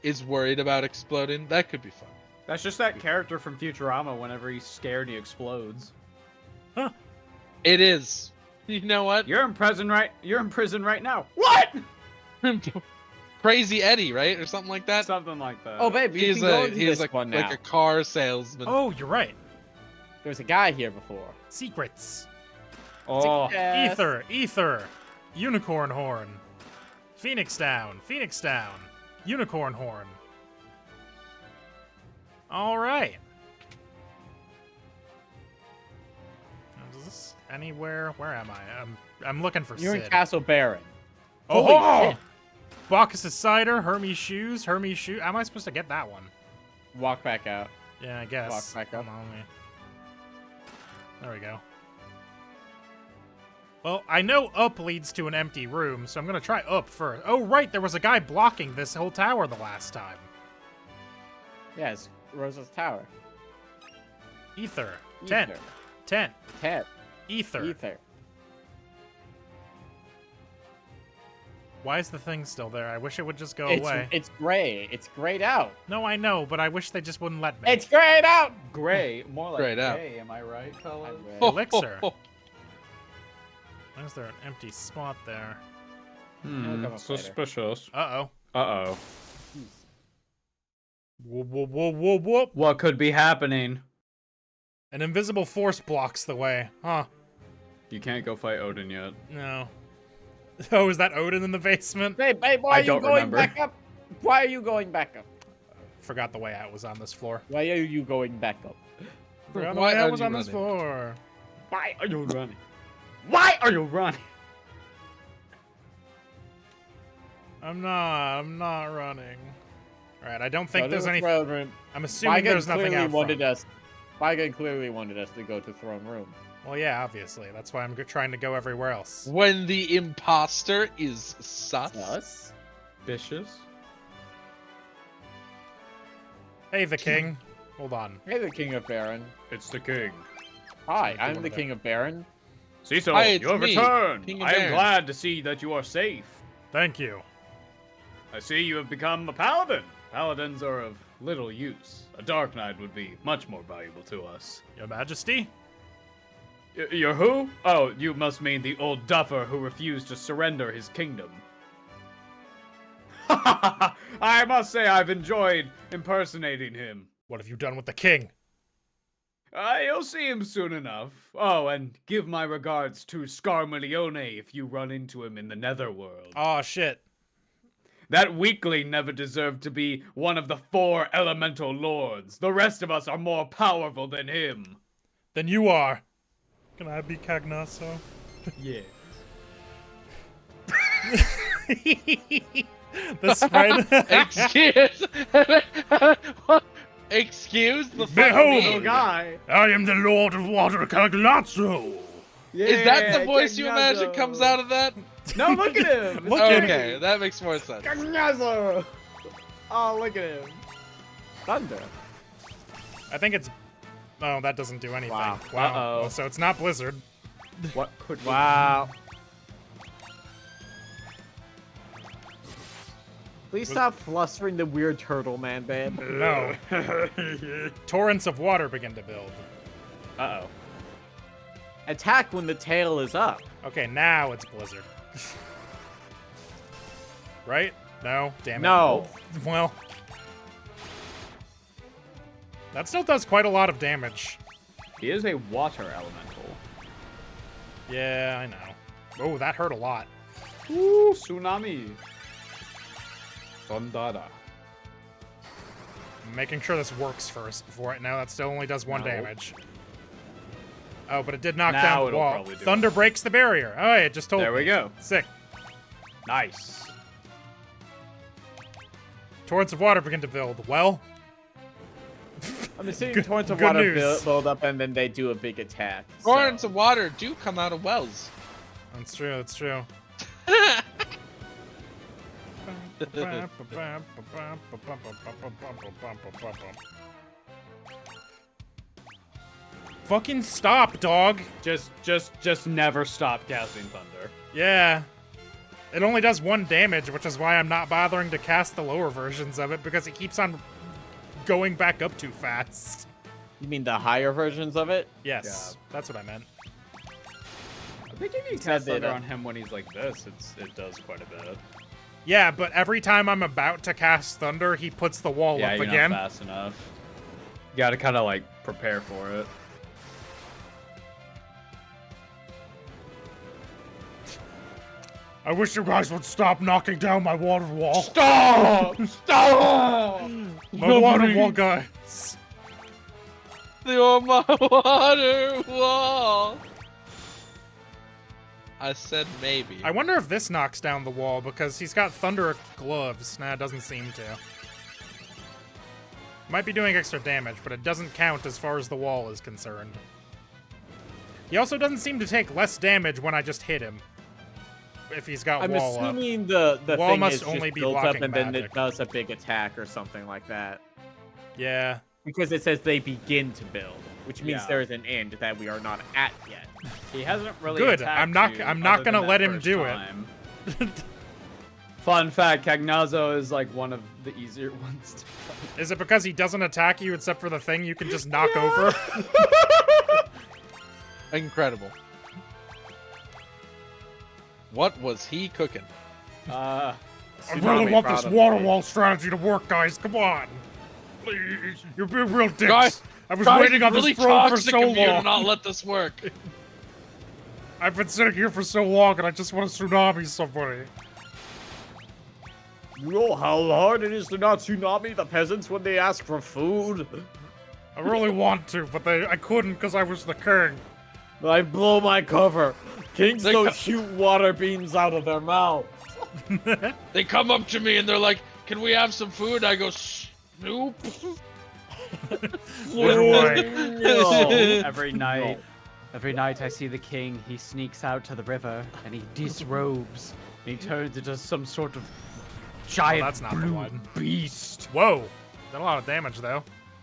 is worried about exploding. That could be fun. That's just that character from Futurama. Whenever he's scared, he explodes. It is. You know what? You're in prison right now. What? Crazy Eddie, right, or something like that. Something like that. Oh, babe, you He's can go a into he's this one now. like a car salesman. Oh, you're right. There's a guy here before. Secrets. Oh. Yes. Ether. Unicorn horn. Phoenix down. Unicorn horn. All right. Now, is this anywhere? Where am I? I'm looking for You're Sid. in Castle Baron. Oh, Holy shit. Bacchus' cider, Hermes shoes. Am I supposed to get that one? Walk back out. Yeah, I guess. Walk back up. Hold on, there we go. Well, I know up leads to an empty room, so I'm gonna try up first. Oh, right, there was a guy blocking this whole tower the last time. Yes, Rosa's Tower. Ether. Ether. Tent. Ted. Ether. Ether. Why is the thing still there? I wish it would just go It's, away. it's gray. It's grayed out. No, I know, but I wish they just wouldn't let me. It's grayed out. Gray, more like Grayed out. gray. Am I right, fellas? Elixir. Why is there an empty spot there? It'll come up Suspicious. Uh-oh. Uh-oh. Whoop, whoop, whoop, whoop, whoop. What could be happening? An invisible force blocks the way. Huh. You can't go fight Odin yet. No. Oh, is that Odin in the basement? Babe, why I are you don't going remember. back up? Why are you going back up? Forgot the way out was on this floor. Why are you going back up? Forgot Why why I are was you on this running? floor. Why are you running? Why are you running? I'm not running. Alright, I don't think Go to there's the any... throne room. I'm assuming Vigan there's nothing clearly out wanted front. us. Vigan clearly wanted us to go to throne room. Well, yeah, obviously. That's why I'm trying to go everywhere else. When the imposter is sus. Us? Vicious. Hey, the king. Hold on. Hey, the King of Baron. It's the king. Hi, Somebody I'm one the of King of Baron. Cecil, Hi, it's you have me, returned. King of I am Baron. glad to see that you are safe. Thank you. I see you have become a paladin. Paladins are of little use. A dark knight would be much more valuable to us. Your Majesty? You're who? Oh, you must mean the old duffer who refused to surrender his kingdom. I must say I've enjoyed impersonating him. What have you done with the king? You'll see him soon enough. Oh, and give my regards to Scarmalione if you run into him in the netherworld. Aw, shit. That weakling never deserved to be one of the 4 elemental lords. The rest of us are more powerful than him. Then you are. Can I be Cagnazzo? Yeah. The sprite. Excuse the Behold! fucking guy. I am the Lord of Water, Cagnazzo. Is that the voice you imagine comes out of that? No, look at him. Look at Okay, that makes more sense. Cagnazzo. Oh, look at him. Thunder. I think it's... Oh, that doesn't do anything. Wow. Uh-oh. Well, so it's not Blizzard. What could we... Wow. Please stop flustering the weird turtle man, babe. No. Torrents of water begin to build. Uh-oh. Attack when the tail is up. Okay, now it's Blizzard. Right? No? Damn it. No. Well... That still does quite a lot of damage. He is a water elemental. Yeah, I know. Oh, that hurt a lot. Ooh, tsunami. Thundara. I'm making sure this works first before it. No, that still only does 1 No. damage. Oh, but it did knock Now down the it'll wall. probably do Thunder it. breaks the barrier. Oh, it just told There me. we go. Sick. Nice. Torrents of water begin to build. Well, I'm assuming Good- torrents of good water news. build up and then they do a big attack. Torrents so. of water do come out of wells. that's true. That's true. Fucking stop, dog. Just never stop casting thunder. Yeah. It only does 1 damage, which is why I'm not bothering to cast the lower versions of it, because it keeps on going back up too fast. You mean the higher versions of it? Yes, that's what I meant. I think if you Said cast that, thunder on him when he's like this, it does quite a bit. Yeah, but every time I'm about to cast Thunder, he puts the wall Yeah, up you're again. not fast enough. You gotta kind of like prepare for it. I wish you guys would stop knocking down my water wall. Stop! Stop! My water wall, guys. You're my water wall. I said maybe. I wonder if this knocks down the wall, because he's got thunder gloves. Nah, it doesn't seem to. Might be doing extra damage, but it doesn't count as far as the wall is concerned. He also doesn't seem to take less damage when I just hit him. If he's got I'm wall up. assuming the Wall thing must is only just be built up blocking and then magic. it does a big attack or something like that. Yeah. Because it says they begin to build, which means Yeah. there is an end that we are not at yet. He hasn't really. Good, attacked I'm not- you I'm not other gonna than let that him first do it. time. Fun fact: Cagnazzo is like one of the easier ones to fight. Is it because he doesn't attack you except for the thing you can just knock over? Incredible. What was he cooking? I Tsunami really want this probably. water wall strategy to work, guys. Come on. Please. You're being real dicks. Guys, I was waiting on really this throne for toxic so of you to long. not let this work. I've been sitting here for so long and I just want to tsunami somebody. You know how hard it is to not tsunami the peasants when they ask for food? I really want to, but I couldn't because I was the king. I blow my cover. Kings They don't co- shoot water beams out of their mouth. They come up to me and they're like, "Can we have some food?" I go, "Snoop." Every night, I see the king. He sneaks out to the river and he disrobes. And he turns into some sort of giant that's not the blue one. beast. Whoa. Did a lot of damage, though.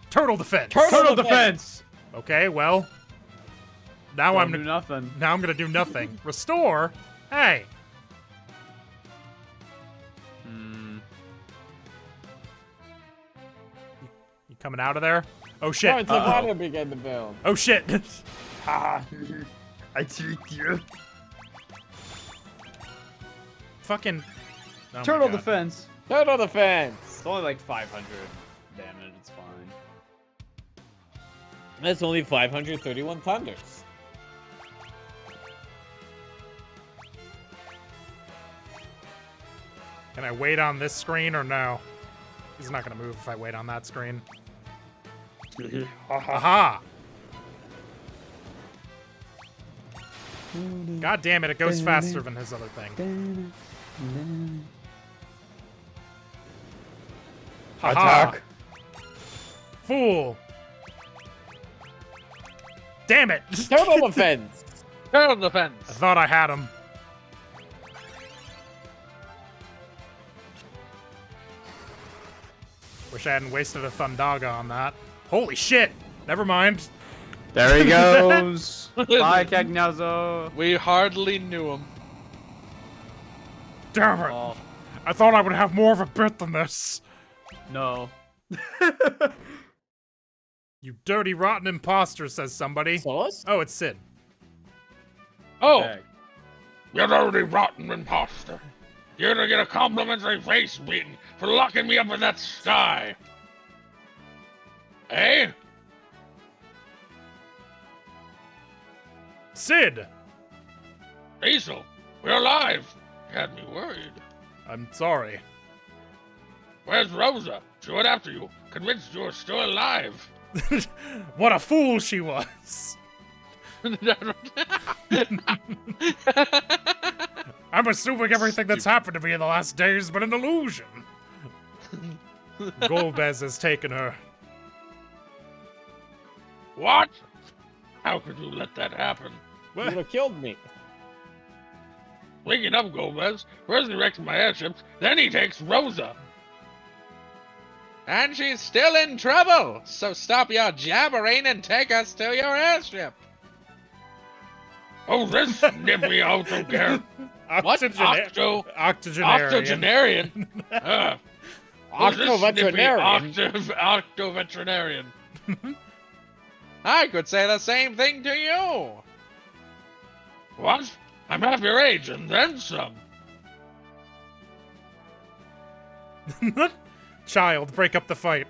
Turtle defense. Turtle defense. Okay, well. Now Don't do nothing. Now I'm gonna do nothing. Restore? Hey. You coming out of there? Oh shit. Parts of water began to build. Oh shit. I cheat you. Fucking. Oh my Turtle God. defense. Turtle defense. It's only like 500 damage. It's fine. That's only 531 thunders. Can I wait on this screen or no? He's not gonna move if I wait on that screen. Aha! God damn it goes faster than his other thing. Attack. Fool! Damn it! Turtle defense. Turtle I defense. thought I had him. Wish I hadn't wasted a Thundaga on that. Holy shit! Never mind. There he goes. Bye, Cagnazzo. We hardly knew him. Damn it! Oh, I thought I would have more of a bit than this. no. You dirty, rotten imposter, says somebody. Solus? Oh, it's Sid. Oh, Dang. You dirty rotten imposter. You're gonna get a complimentary face beating for locking me up in that sty. Eh? Sid! Hazel, we're alive. You had me worried. I'm sorry. Where's Rosa? She went after you, convinced you were still alive. What a fool she was! I'm assuming everything that's happened to me in the last day has been an illusion. Golbez has taken her. What? How could you let that happen? You would have killed me. Speaking of Gomez, resurrects my airships, then he takes Rosa. and she's still in trouble. So stop your jabbering and take us to your airship. Oh, this nippy autocare. What? Octogenarian. Octogenarian. Octo-veterinarian. Octo-veterinarian. I could say the same thing to you. What? I'm half your age and then some. Child, break up the fight.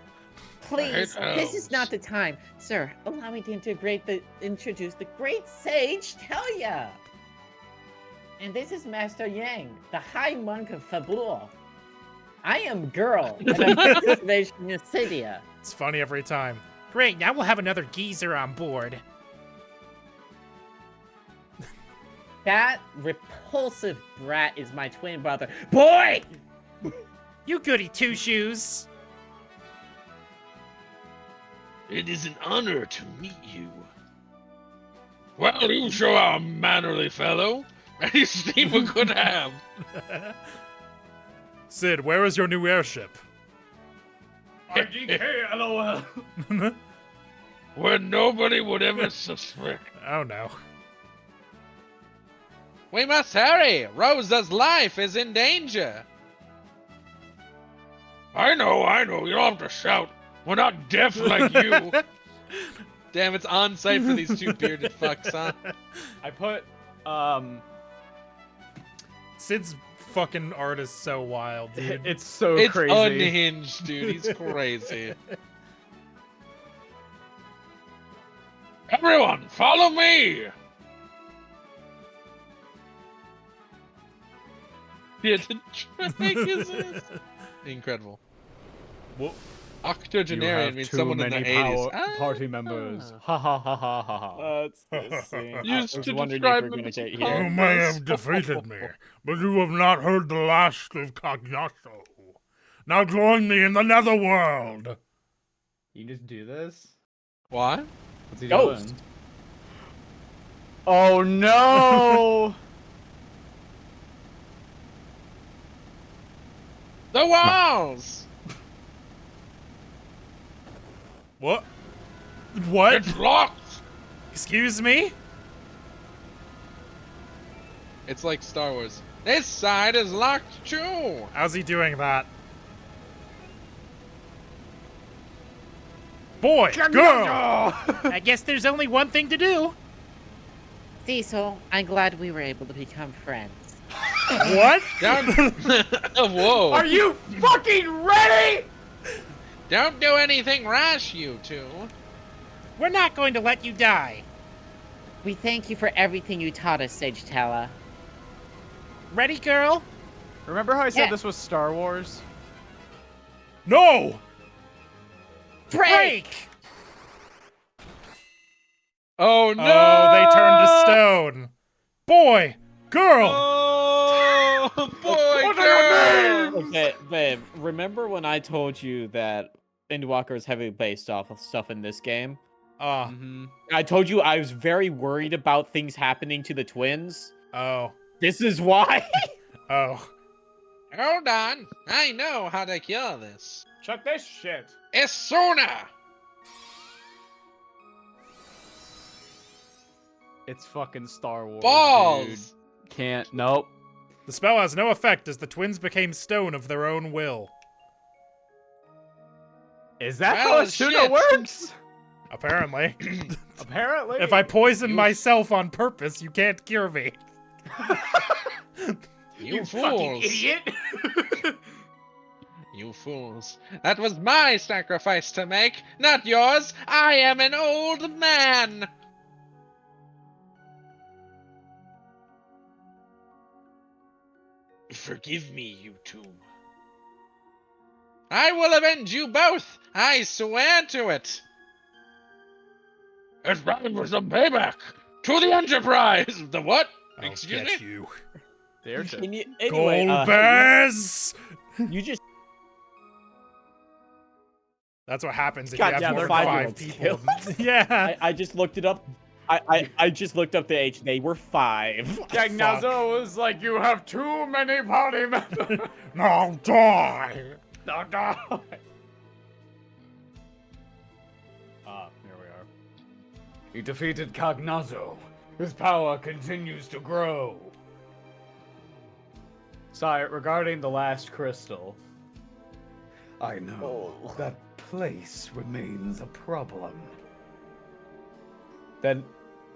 Please, Right, this is not elves. the time. Sir, allow me to introduce the great sage Telia. And this is Master Yang, the High Monk of Fabul. I am Girl, and I'm participation in Cydia. It's funny every time. Great, now we'll have another geezer on board. That repulsive brat is my twin brother. Boy! You goody two-shoes. It is an honor to meet you. Well, you sure are a mannerly fellow. Any steam we could have. Sid, where is your new airship? IGK, LOL. Where nobody would ever suspect. Oh no. We must hurry. Rosa's life is in danger. I know. You don't have to shout. We're not deaf like you. Damn, it's on site for these two bearded fucks, huh? I put, Sid's fucking art is so wild, dude. it's so It's crazy. unhinged, dude. He's crazy. Everyone, follow me. He had to drag his ass. Incredible. Whoa. Octogenarian means someone in their 80s. party members. Ha ha ha ha ha ha. That's the same. I Used was to wondering if describe we're them gonna as get You here. may have defeated me, but you have not heard the last of Cagnazzo. Now join me in the netherworld. You just do this? What? What's he Ghost. doing? Oh no! The walls! What? What? It's locked! Excuse me? It's like Star Wars. This side is locked too! How's he doing that? Boy, girl! I guess there's only one thing to do. Cecil, I'm glad we were able to become friends. What? Whoa. Are you fucking ready? Don't do anything rash, you two. We're not going to let you die. We thank you for everything you taught us, Sage Tala. Ready, girl? Remember how I said Yeah. this was Star Wars? No! Break! Oh no! Oh, they turned to stone. Boy, girl! Oh, boy, girl! Okay, babe, remember when I told you that Endwalker is heavily based off of stuff in this game? Mm-hmm. I told you I was very worried about things happening to the twins. Oh, This is why. oh. Hold on. I know how to cure this. Check this shit. Isuna! It's fucking Star Wars. Balls! Dude. Can't. Nope. The spell has no effect as the twins became stone of their own will. Is that Well, how Asuna shit. works? Apparently. Apparently. If I poison myself on purpose, you can't cure me. You fucking fools! idiot. You fools. That was my sacrifice to make, not yours. I am an old man. Forgive me, you two. I will avenge you both. I swear to it. It's time for some payback! To the Enterprise! The what? I'll Excuse get me? you. There, shit. Can you, anyway, Gold bears! you just That's what happens if God, you have yeah, more they're than 5 5-year-olds people. Yeah. I just looked it up. I just looked up the age. They were 5. Cagnazzo was like, you have too many party members. Now die! No, no. Here we are. He defeated Cagnazzo. His power continues to grow. Sire, regarding the last crystal. I know that place remains a problem. Then,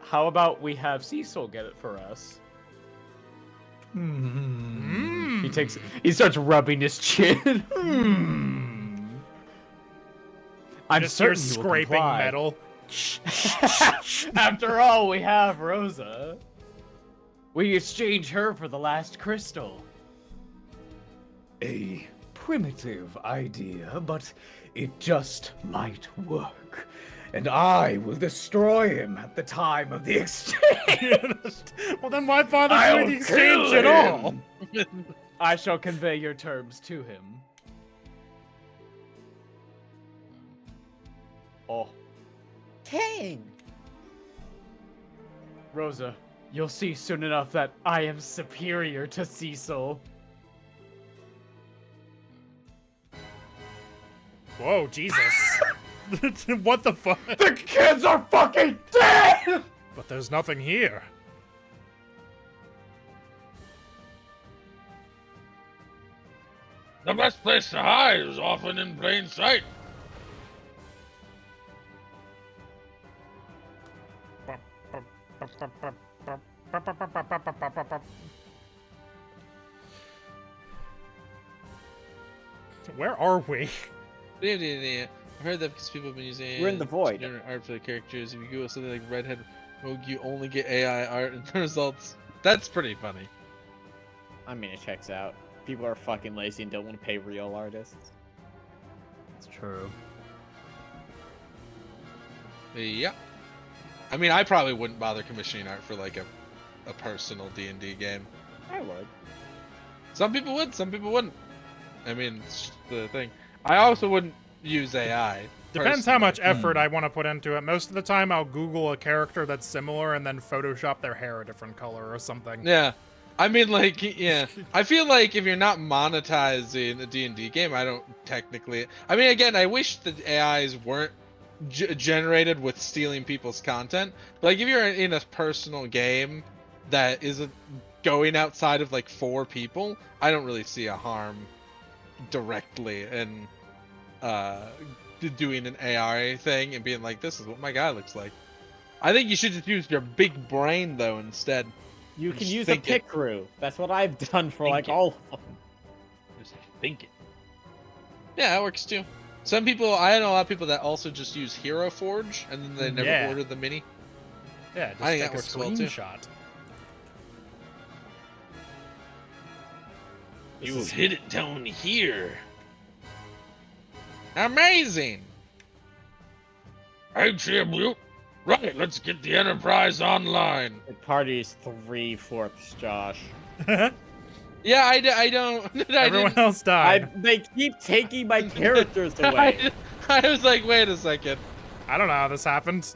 how about we have Cecil get it for us? He starts rubbing his chin. I'm Just certain you're he will scraping comply. metal. After all, we have Rosa. We exchange her for the last crystal. A primitive idea, but it just might work. And I will destroy him at the time of the exchange. Well, then why bother I'll doing the exchange kill at all? him. I shall convey your terms to him. Oh, King! Rosa, you'll see soon enough that I am superior to Cecil. Whoa, Jesus. What the fuck? The kids are fucking dead! But there's nothing here. The best place to hide is often in plain sight. Where are we? I heard that because people have been using We're in the void. generate art for the characters. If you Google something like Redhead Rogue, you only get AI art and the results. That's pretty funny. I mean, it checks out. People are fucking lazy and don't want to pay real artists. That's true. Yeah. I mean, I probably wouldn't bother commissioning art for like a personal D&D game. I would. Some people would, some people wouldn't. I mean, it's the thing. I also wouldn't use AI. Depends how much personally. effort I want to put into it. Most of the time, I'll Google a character that's similar and then Photoshop their hair a different color or something. Yeah. I mean, like, yeah. I feel like if you're not monetizing a D&D game, I don't technically... I mean, again, I wish the AIs weren't generated with stealing people's content. But, like, if you're in a personal game that isn't going outside of, like, 4 people, I don't really see a harm directly in doing an AI thing and being like, this is what my guy looks like. I think you should just use your big brain, though, instead. You can Just use a think it. pick crew. That's what I've done for like Think it. all of them. Just thinking. Yeah, that works too. Some people, I know a lot of people that also just use Hero Forge and then they never Yeah. order the mini. Yeah, just I think take that a works well, too. screenshot. You hit it down here. Amazing! Hey, Chiblu. Right, let's get the Enterprise online. The party's 3/4, Josh. Yeah, I don't. Everyone else died. They keep taking my characters away. I was like, wait a second. I don't know how this happened.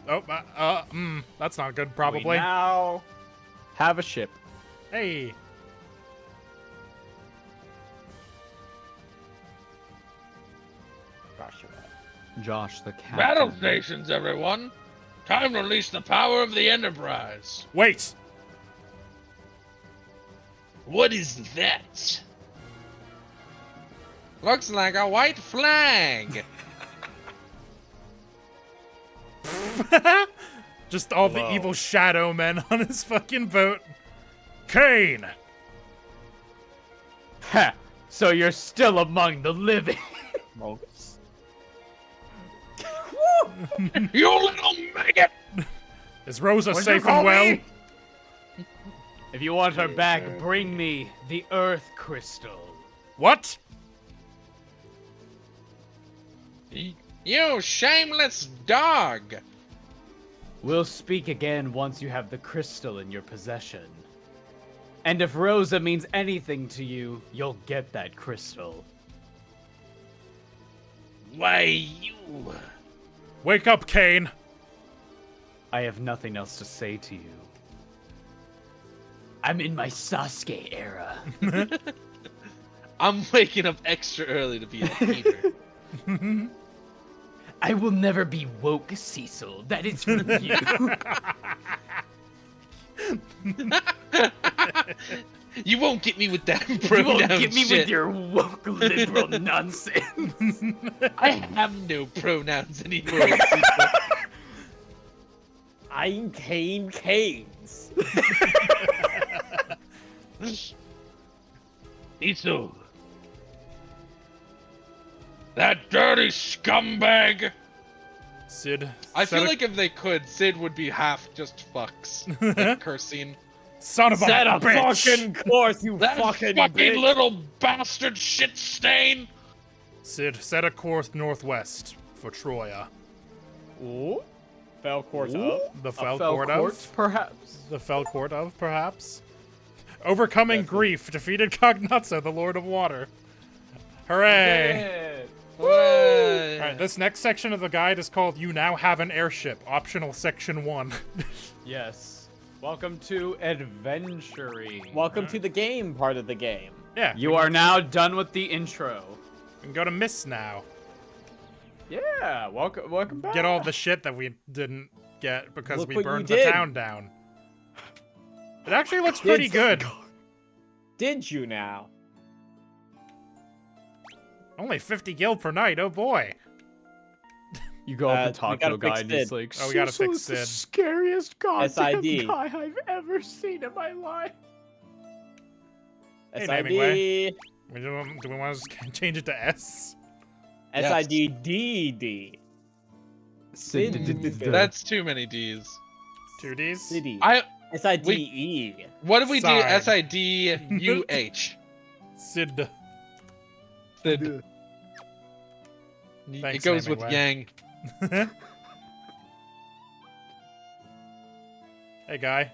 Oh, that's not good, We probably. now have a ship. Hey. Gosh, you're right. Josh the captain. Battle stations, everyone. Time to unleash the power of the Enterprise. Wait. What is that? Looks like a white flag. Just all the evil shadow men on his fucking boat. Kane! Ha! So you're still among the living. Mogus. You little maggot! Is Rosa What'd you safe call and well? me? If you want her back, bring me the Earth Crystal. What? You shameless dog! We'll speak again once you have the crystal in your possession. And if Rosa means anything to you, you'll get that crystal. Why, you... Wake up, Kane. I have nothing else to say to you. I'm in my Sasuke era. I'm waking up extra early to be a fever. I will never be woke, Cecil. That is for you. You won't get me with that You pronoun won't get me shit. with your woke liberal nonsense. I have no pronouns anymore. Cecil. I'm Kane Canes. Isu. That dirty scumbag! Sid. I set feel a- like if they could, Sid would be half just fucks. Like cursing. Son of a Set a bitch! fucking course, you That fucking fucking bitch. little bastard shit stain! Sid, set a course northwest for Troya. Ooh. Fell course up. The A fell fell court court, of? perhaps. The fell court of, perhaps? Overcoming grief, defeated Cagnazzo, the Lord of Water. Hooray! Hooray. Alright, this next section of the guide is called You Now Have an Airship, optional section 1. Yes. Welcome to adventuring. Welcome to the game part of the game. Yeah, You are now done with the intro. we can go to Miss now. Yeah, welcome back. Get all the shit that we didn't get because Look we what you burned the did. town down. It actually looks pretty good. Did you now? Only 50 gil per night, oh boy. You go up and we talk gotta to a guy fix and he's Sid. like, Oh, we gotta "Cecil fix is the Sid." scariest goddamn SID. guy I've ever seen in my life." Hey, SID. Do we want to change it to S? SIDDD. That's too many D's. 2Ds? City. I. SIDE. What if we do Side. SIDUH? Sid. It Thanks, goes naming with way. Yang. Hey, guy.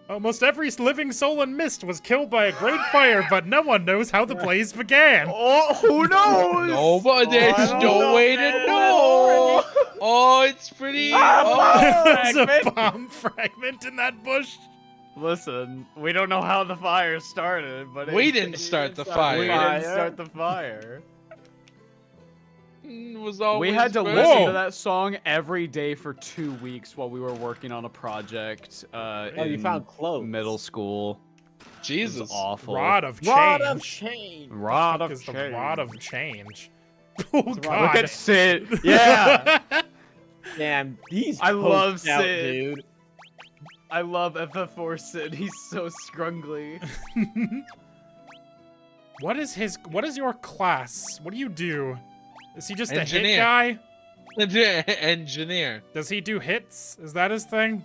Almost every living soul in Mist was killed by a great fire, but no one knows how the blaze began. Oh, who knows? No, but there's no way to know. Oh, it's pretty. There's a bomb fragment in that bush. Listen, we don't know how the fire started, but We didn't start the fire. We didn't start the fire. Was always We had to burning. listen Whoa. to that song every day for 2 weeks while we were working on a project Oh, you in found clothes. middle school. It was Jesus. awful. Rod of change. Rod of change. Rod Fuck of is the change. rod of change. Oh Look God! Look at Sid. Yeah. Damn, these I love poked out, Sid. dude. I love FF4 Sid. He's so scrungly. What is your class? What do you do? Is he just a hit Engineer. guy? Engineer. Does he do hits? Is that his thing?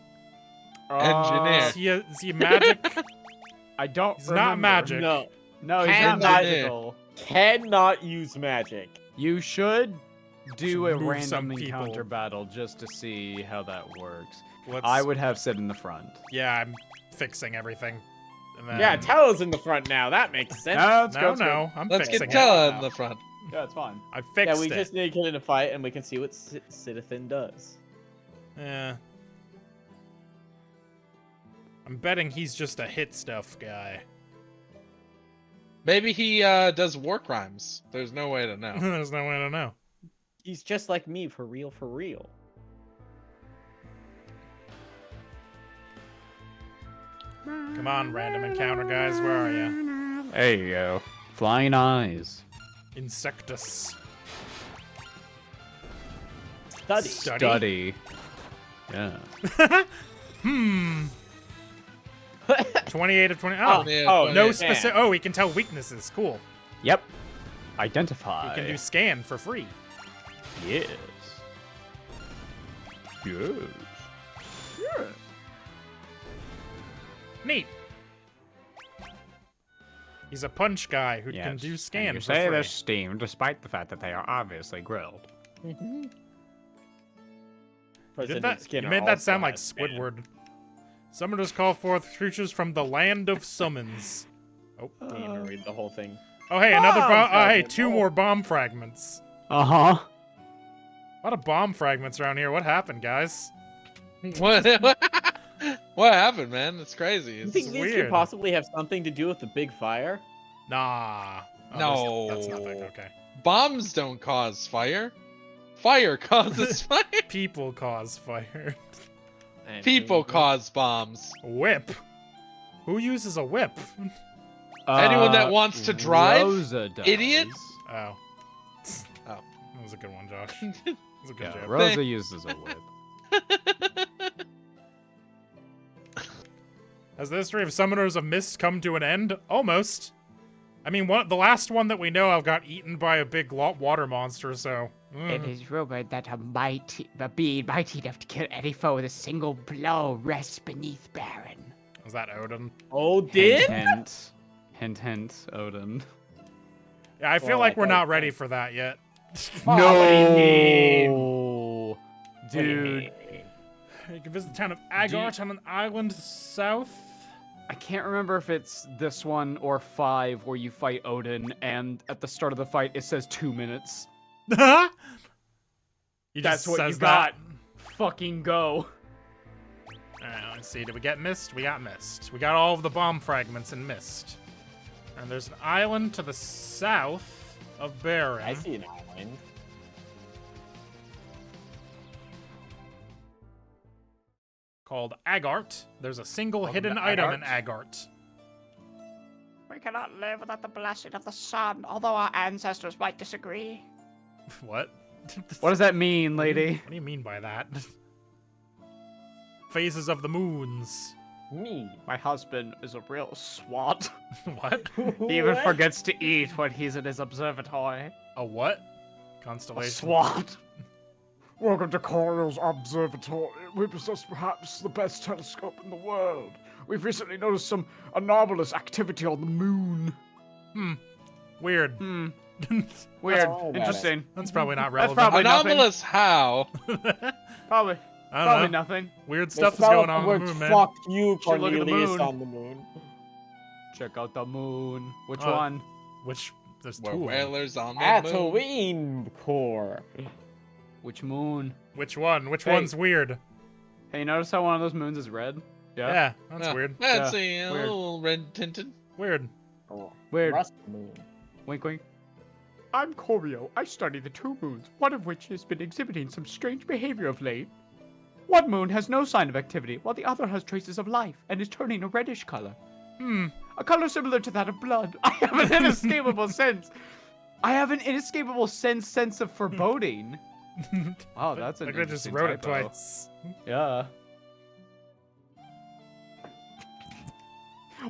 Engineer. Is he magic? I don't He's remember. not magic. No, No, he's not Cannot- magical. cannot use magic. You should do a move some random people. encounter battle just to see how that works. Let's, I would have Sid in the front. Yeah, I'm fixing everything. And then, Yeah, Tello's in the front now. That makes sense. No, I'm Let's fixing get it. Tella in the front. Yeah, it's fine. I Yeah, fixed we it. just need to get in a fight and we can see what Citizen does. Yeah. I'm betting he's just a hit stuff guy. Maybe he does war crimes. There's no way to know. There's no way to know. He's just like me, for real, for real. Come on, random encounter guys, where are you? There you go. Flying eyes. Insectus. Study. Study. Yeah. 28 of 20. Oh, Oh, Yeah, oh, but- no man. specific. Oh, he can tell weaknesses. Cool. Yep. Identify. He can do scan for free. Yes. Yes. Neat. He's a punch guy who can do scan you for say free. they're steamed despite the fact that they are obviously grilled. Mm-hmm. You made that sound like Squidward. Summoners call forth creatures from the land of summons. Oh, Didn't even read the whole thing. oh hey, another Bomb bomb. Hey, fragment. 2 more bomb fragments. Uh-huh. A lot of bomb fragments around here. What happened, guys? What? What happened, man? It's crazy. You It's think these weird. could possibly have something to do with the big fire? Nah. Oh, No. That's nothing. Okay. bombs don't cause fire. Fire causes fire. People cause fire. People cause bombs. Whip. Who uses a whip? Anyone that wants to drive, Rosa does. idiot. Oh. Oh. That was a good one, Josh. That was a good Yeah, joke. Rosa uses a whip. Has the history of Summoners of Mist come to an end? Almost. I mean, the last one that we know of got eaten by a big water monster, so... It is rumored that a being mighty enough to kill any foe with a single blow rests beneath Baron. Is that Odin? Odin? Hint, hint, hint, Odin. Yeah, I feel Well, like we're okay. not ready for that yet. Oh, what do you mean? No, What do you dude. mean? You can visit the town of Agart on an island south. I can't remember if it's this one or 5 where you fight Odin, and at the start of the fight it says 2 minutes. He That's just what you says got. that. Fucking go. Alright, let's see. Did we get Mist? We got Mist. We got all of the bomb fragments in Mist. And there's an island to the south of Baron. I see an island. Called Agart. There's a single Welcome hidden to item in Agart. Agart. We cannot live without the blessing of the sun, although our ancestors might disagree. What? What does that mean, lady? What do you mean by that? Phases of the moons. Me. My husband is a real swat. What? He even What? forgets to eat when he's in his observatory. A what? A Constellation. swat. Welcome to Corio's observatory. We possess perhaps the best telescope in the world. We've recently noticed some anomalous activity on the moon. Weird. Hmm. Weird. Oh, about it. Interesting. That's probably not That's relevant. probably nothing. Anomalous how? Probably. I don't Probably know. nothing. Weird They stuff is spelled going the on on the word moon, man. Fuck you, Should look at the Cornelius moon. on the moon. Check out the moon. Which Oh. one? Which there's Where two. Of them. whalers on the moon. Tatooine core. Which moon? Which one? Which Hey. one's weird? Hey, you notice how one of those moons is red? Yeah, that's Yeah. weird. That's Yeah, a weird. little red tinted. Weird. Weird. Rust moon. Wink, wink. I'm Corio. I study the two moons, one of which has been exhibiting some strange behavior of late. One moon has no sign of activity, while the other has traces of life and is turning a reddish color. A color similar to that of blood. I have an inescapable sense. I have an inescapable sense of foreboding. Wow, that's an Like I just interesting wrote it typo. twice. Yeah.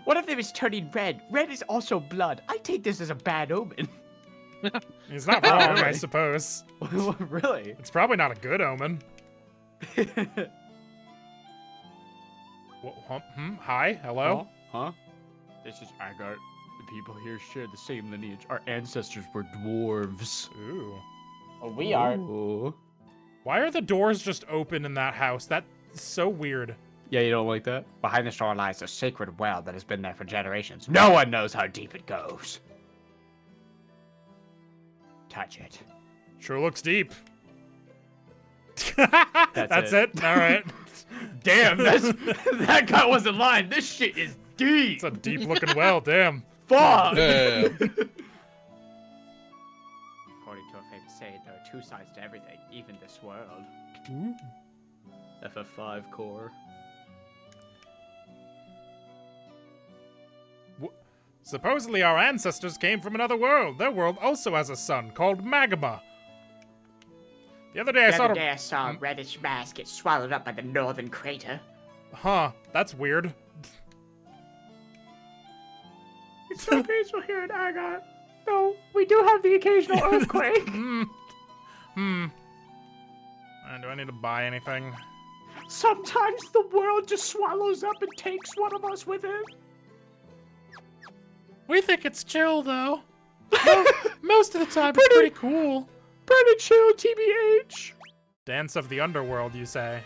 One of them is turning red. Red is also blood. I take this as a bad omen. He's not wrong, I suppose. Really? It's probably not a good omen. Hi, hello. Huh? This is Agar. The people here share the same lineage. Our ancestors were dwarves. Ooh. Oh, we are. Ooh. Why are the doors just open in that house? That's so weird. Yeah, you don't like that? Behind this door lies a sacred well that has been there for generations. No one knows how deep it goes. Touch it. Sure looks deep. That's That's it. it. All right. Damn, that guy wasn't lying. This shit is deep. It's a deep looking well. Damn. Fuck. Yeah. According to a famous saying, there are two sides to everything, even this world. FF5 core. Supposedly our ancestors came from another world. Their world also has a sun called Magma. The other day I The saw other day I saw a reddish mass get swallowed up by the northern crater. Huh, that's weird. It's so peaceful here in Agar. Though we do have the occasional earthquake. Do I need to buy anything? Sometimes the world just swallows up and takes one of us with it. We think it's chill though. Most of the time it's pretty cool. Pretty chill, TBH. Dance of the underworld, you say?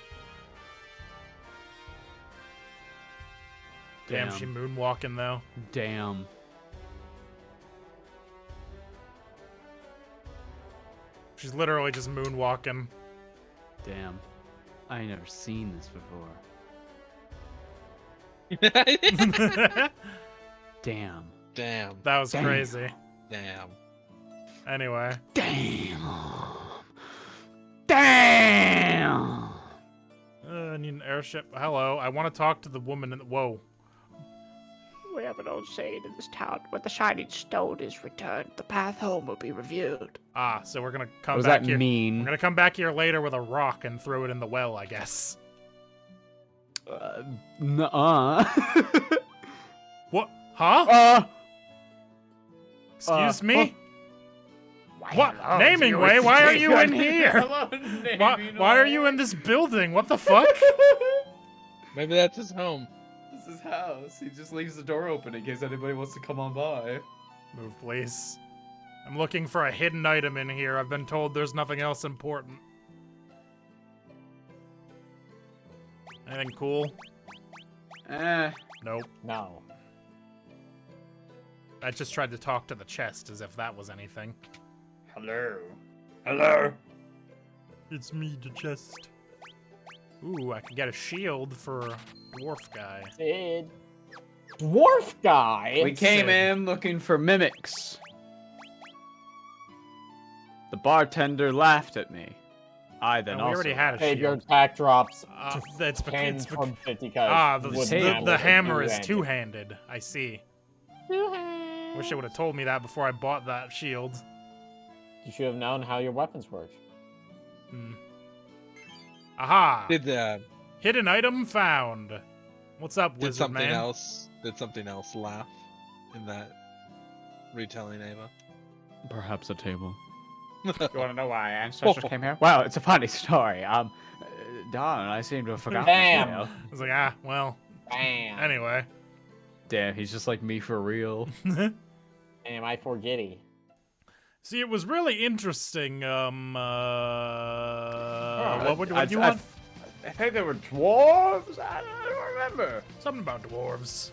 Damn, she moonwalking though. Damn. She's literally just moonwalking. Damn. I ain't never seen this before. Damn. Damn. That was Damn. crazy. Damn. Anyway. Damn. Damn. I need an airship. Hello, I want to talk to the woman in the... Whoa. We have an old saying in this town: when the shining stone is returned, the path home will be reviewed. Ah, so we're gonna come What does back that here. mean? We're gonna come back here later with a rock and throw it in the well, I guess. Nuh-uh. What? Huh? Excuse me? What? hello, Naming you way? Why are escaped. you in here? Why are you in this building? What the fuck? Maybe that's his home. This is his house. He just leaves the door open in case anybody wants to come on by. Move, please. I'm looking for a hidden item in here. I've been told there's nothing else important. Anything cool? Nope. No. I just tried to talk to the chest as if that was anything. Hello. Hello. It's me, the chest. Ooh, I can get a shield for dwarf guy. Sid. Dwarf guy. We came in looking for mimics. The bartender laughed at me. I then And we also already had a Save your shield. attack drops Uh, to that's 10 it's from 50 the hammer is two-handed. I see. Wish it would have told me that before I bought that shield. You should have known how your weapons work. Aha! Did Hidden item found. What's up, did wizard something man? else? Did something else laugh in that retelling, Ava? perhaps a table. You want to know why ancestors came here? Well, it's a funny story. Darn, I seem to have forgotten. Damn. the tale. I was like, well, Bam. anyway. Damn, he's just like me for real. Am I forgetting? See, it was really interesting. What do you want? I think they were dwarves. I don't remember. Something about dwarves.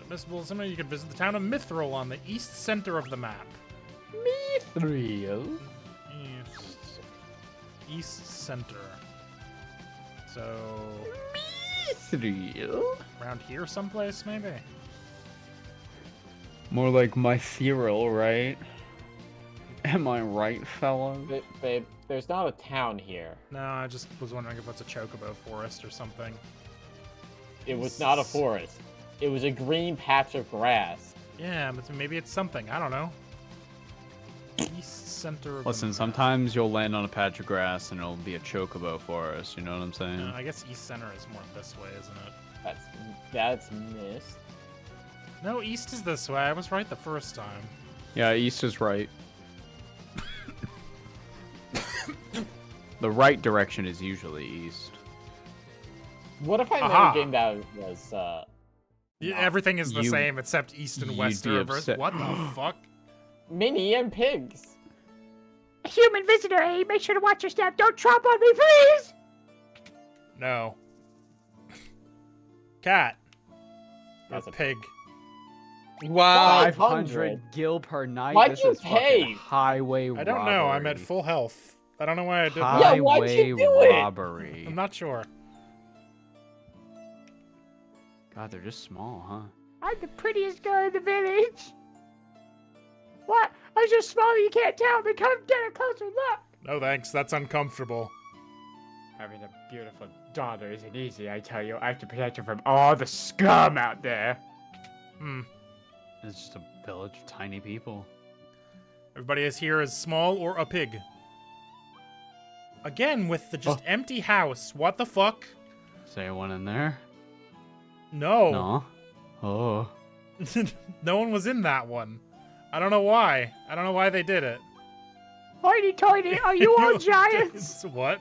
Admissible somewhere you can visit the town of Mithril on the east center of the map. Mithril? East center. So... Mithril? Around here someplace, maybe? More like my Cyril, right? Am I right, fellow? Babe, there's not a town here. No, I just was wondering if it's a chocobo forest or something. It was not a forest. It was a green patch of grass. Yeah, but maybe it's something. I don't know. East center of Listen, the map. sometimes you'll land on a patch of grass and it'll be a chocobo forest, you know what I'm saying? I guess east center is more this way, isn't it? That's missed. No, east is this way. I was right the first time. Yeah, east is right. The right direction is usually east. What if I made Aha. a game that was, Yeah, everything is the You- same except east and you'd west be are reversed. upset. What the fuck? Minnie and pigs? Human visitor, hey, make sure to watch your step. Don't tromp on me, please! No. Cat. That's Or a pig. Wow. 500 gil per night? Why'd This you is fucking pay? highway I don't know. I'm at robbery. full health. I don't know why I did Yeah, that. why'd Highway you do it? robbery. I'm not sure. God, they're just small, huh? I'm the prettiest girl in the village. What? I'm so small you can't tell me. Come get a closer look. No thanks. That's uncomfortable. Having a beautiful daughter isn't easy, I tell you. I have to protect her from all the scum out there. Hmm. It's just a village of tiny people. Everybody is here is small or a pig. Again with the just empty house. What the fuck? Is there one in there? No. No. Oh. No one was in that one. I don't know why. I don't know why they did it. Hoity-toity, are you all giants? What?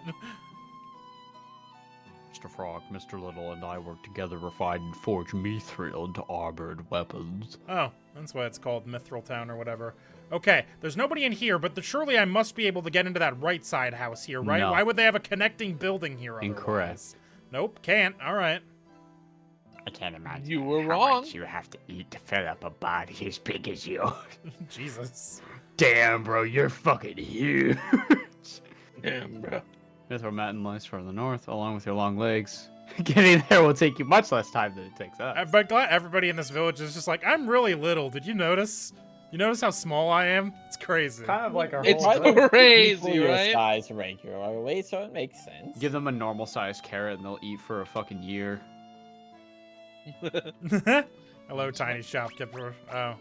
Mr. Frog, Mr. Little, and I work together to find and forge mithril into armored weapons. Oh, that's why it's called Mithril Town or whatever. Okay, there's nobody in here, but surely I must be able to get into that right side house here, right? No. Why would they have a connecting building here otherwise? Incorrect. Nope, can't. All right. I can't imagine You were how wrong. much you have to eat to fill up a body as big as yours. Jesus. Damn, bro, you're fucking huge. Damn, bro. Mithril mountain lies far to the north, along with your long legs. Getting there will take you much less time than it takes us. But glad everybody in this village is just like, I'm really little. Did you notice? You notice how small I am? It's crazy. Kind of like our It's whole village. crazy, Your right? size regularly, so it makes sense. Give them a normal sized carrot and they'll eat for a fucking year. Hello, tiny shopkeeper. Oh.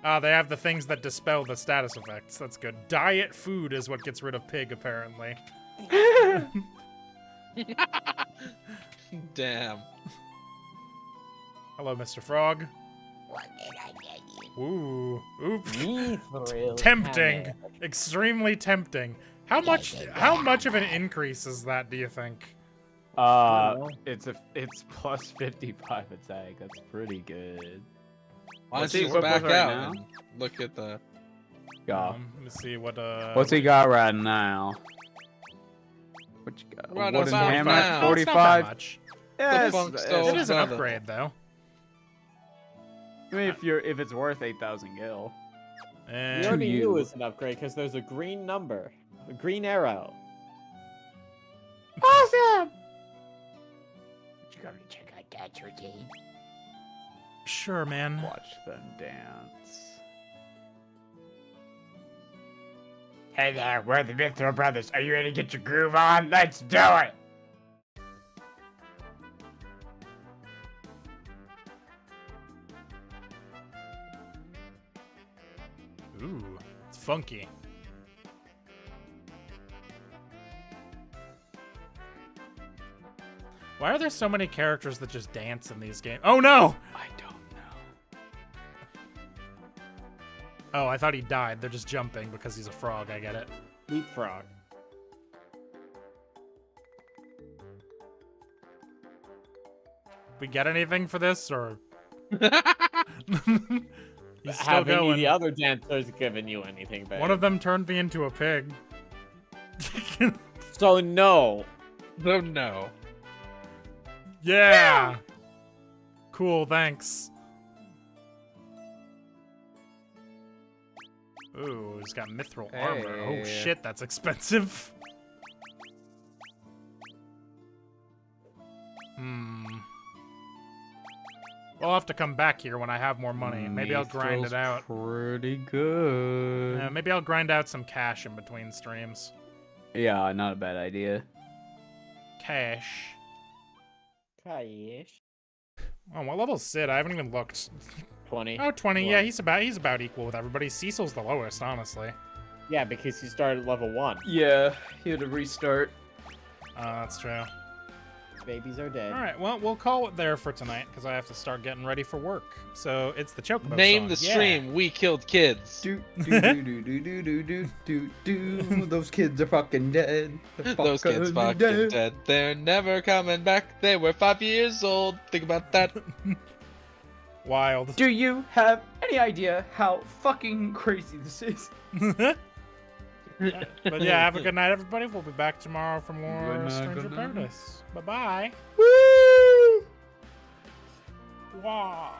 Ah, they have the things that dispel the status effects. That's good. Diet food is what gets rid of pig, apparently. Damn. Hello, Mr. Frog. What did I get you? Ooh. Oop. Mithril Tempting. Town. Extremely tempting. How much of an increase is that, do you think? It's plus 55 attack. That's pretty good. Why What's don't he you go equipped back with right out now? and look at the... Yeah. Let me see what, What's he got right now? What you got? Right Wooden about hammer, now. Oh, it's not that 45. much. Yeah, The funk stove. It is an brother. upgrade, though. I mean, if it's worth 8,000 gil. We And already you. knew it was an upgrade because there's a green number, a green arrow. Awesome! Would you come to check out Dad's routine? sure, man. Watch them dance. Hey there, we're the Mithril Brothers. Are you ready to get your groove on? Let's do it! Ooh, it's funky. Why are there so many characters that just dance in these games? Oh no! I don't know. Oh, I thought he died. They're just jumping because he's a frog. I get it. Leapfrog. We get anything for this, or He's still Have any of going. the other dancers given you anything, babe? One of them turned me into a pig. So no. No, no. Yeah. Cool, thanks. Ooh, he's got mithril armor. Oh Hey. shit, that's expensive. We'll have to come back here when I have more money. Maybe I'll grind it out. Pretty good. Yeah, maybe I'll grind out some cash in between streams. Yeah, not a bad idea. Cash. Cash. Oh, what level's Sid? I haven't even looked. 20. Oh, 20. Yeah, he's about equal with everybody. Cecil's the lowest, honestly. Yeah, because he started level 1. Yeah, he had to restart. That's true. Babies are dead. All right, well, we'll call it there for tonight because I have to start getting ready for work. So it's the Chocobo Name song. the Yeah. stream. We killed kids. Do do do do do do do do do. Those kids are fucking dead. They're Those kids fucking dead. They're never coming back. They were 5 years old. Think about that. Wild. Do you have any idea how fucking crazy this is? But yeah, have a good night, everybody. We'll be back tomorrow for more Good night, Stranger good night. Paradise. Bye-bye. Woo! Wah.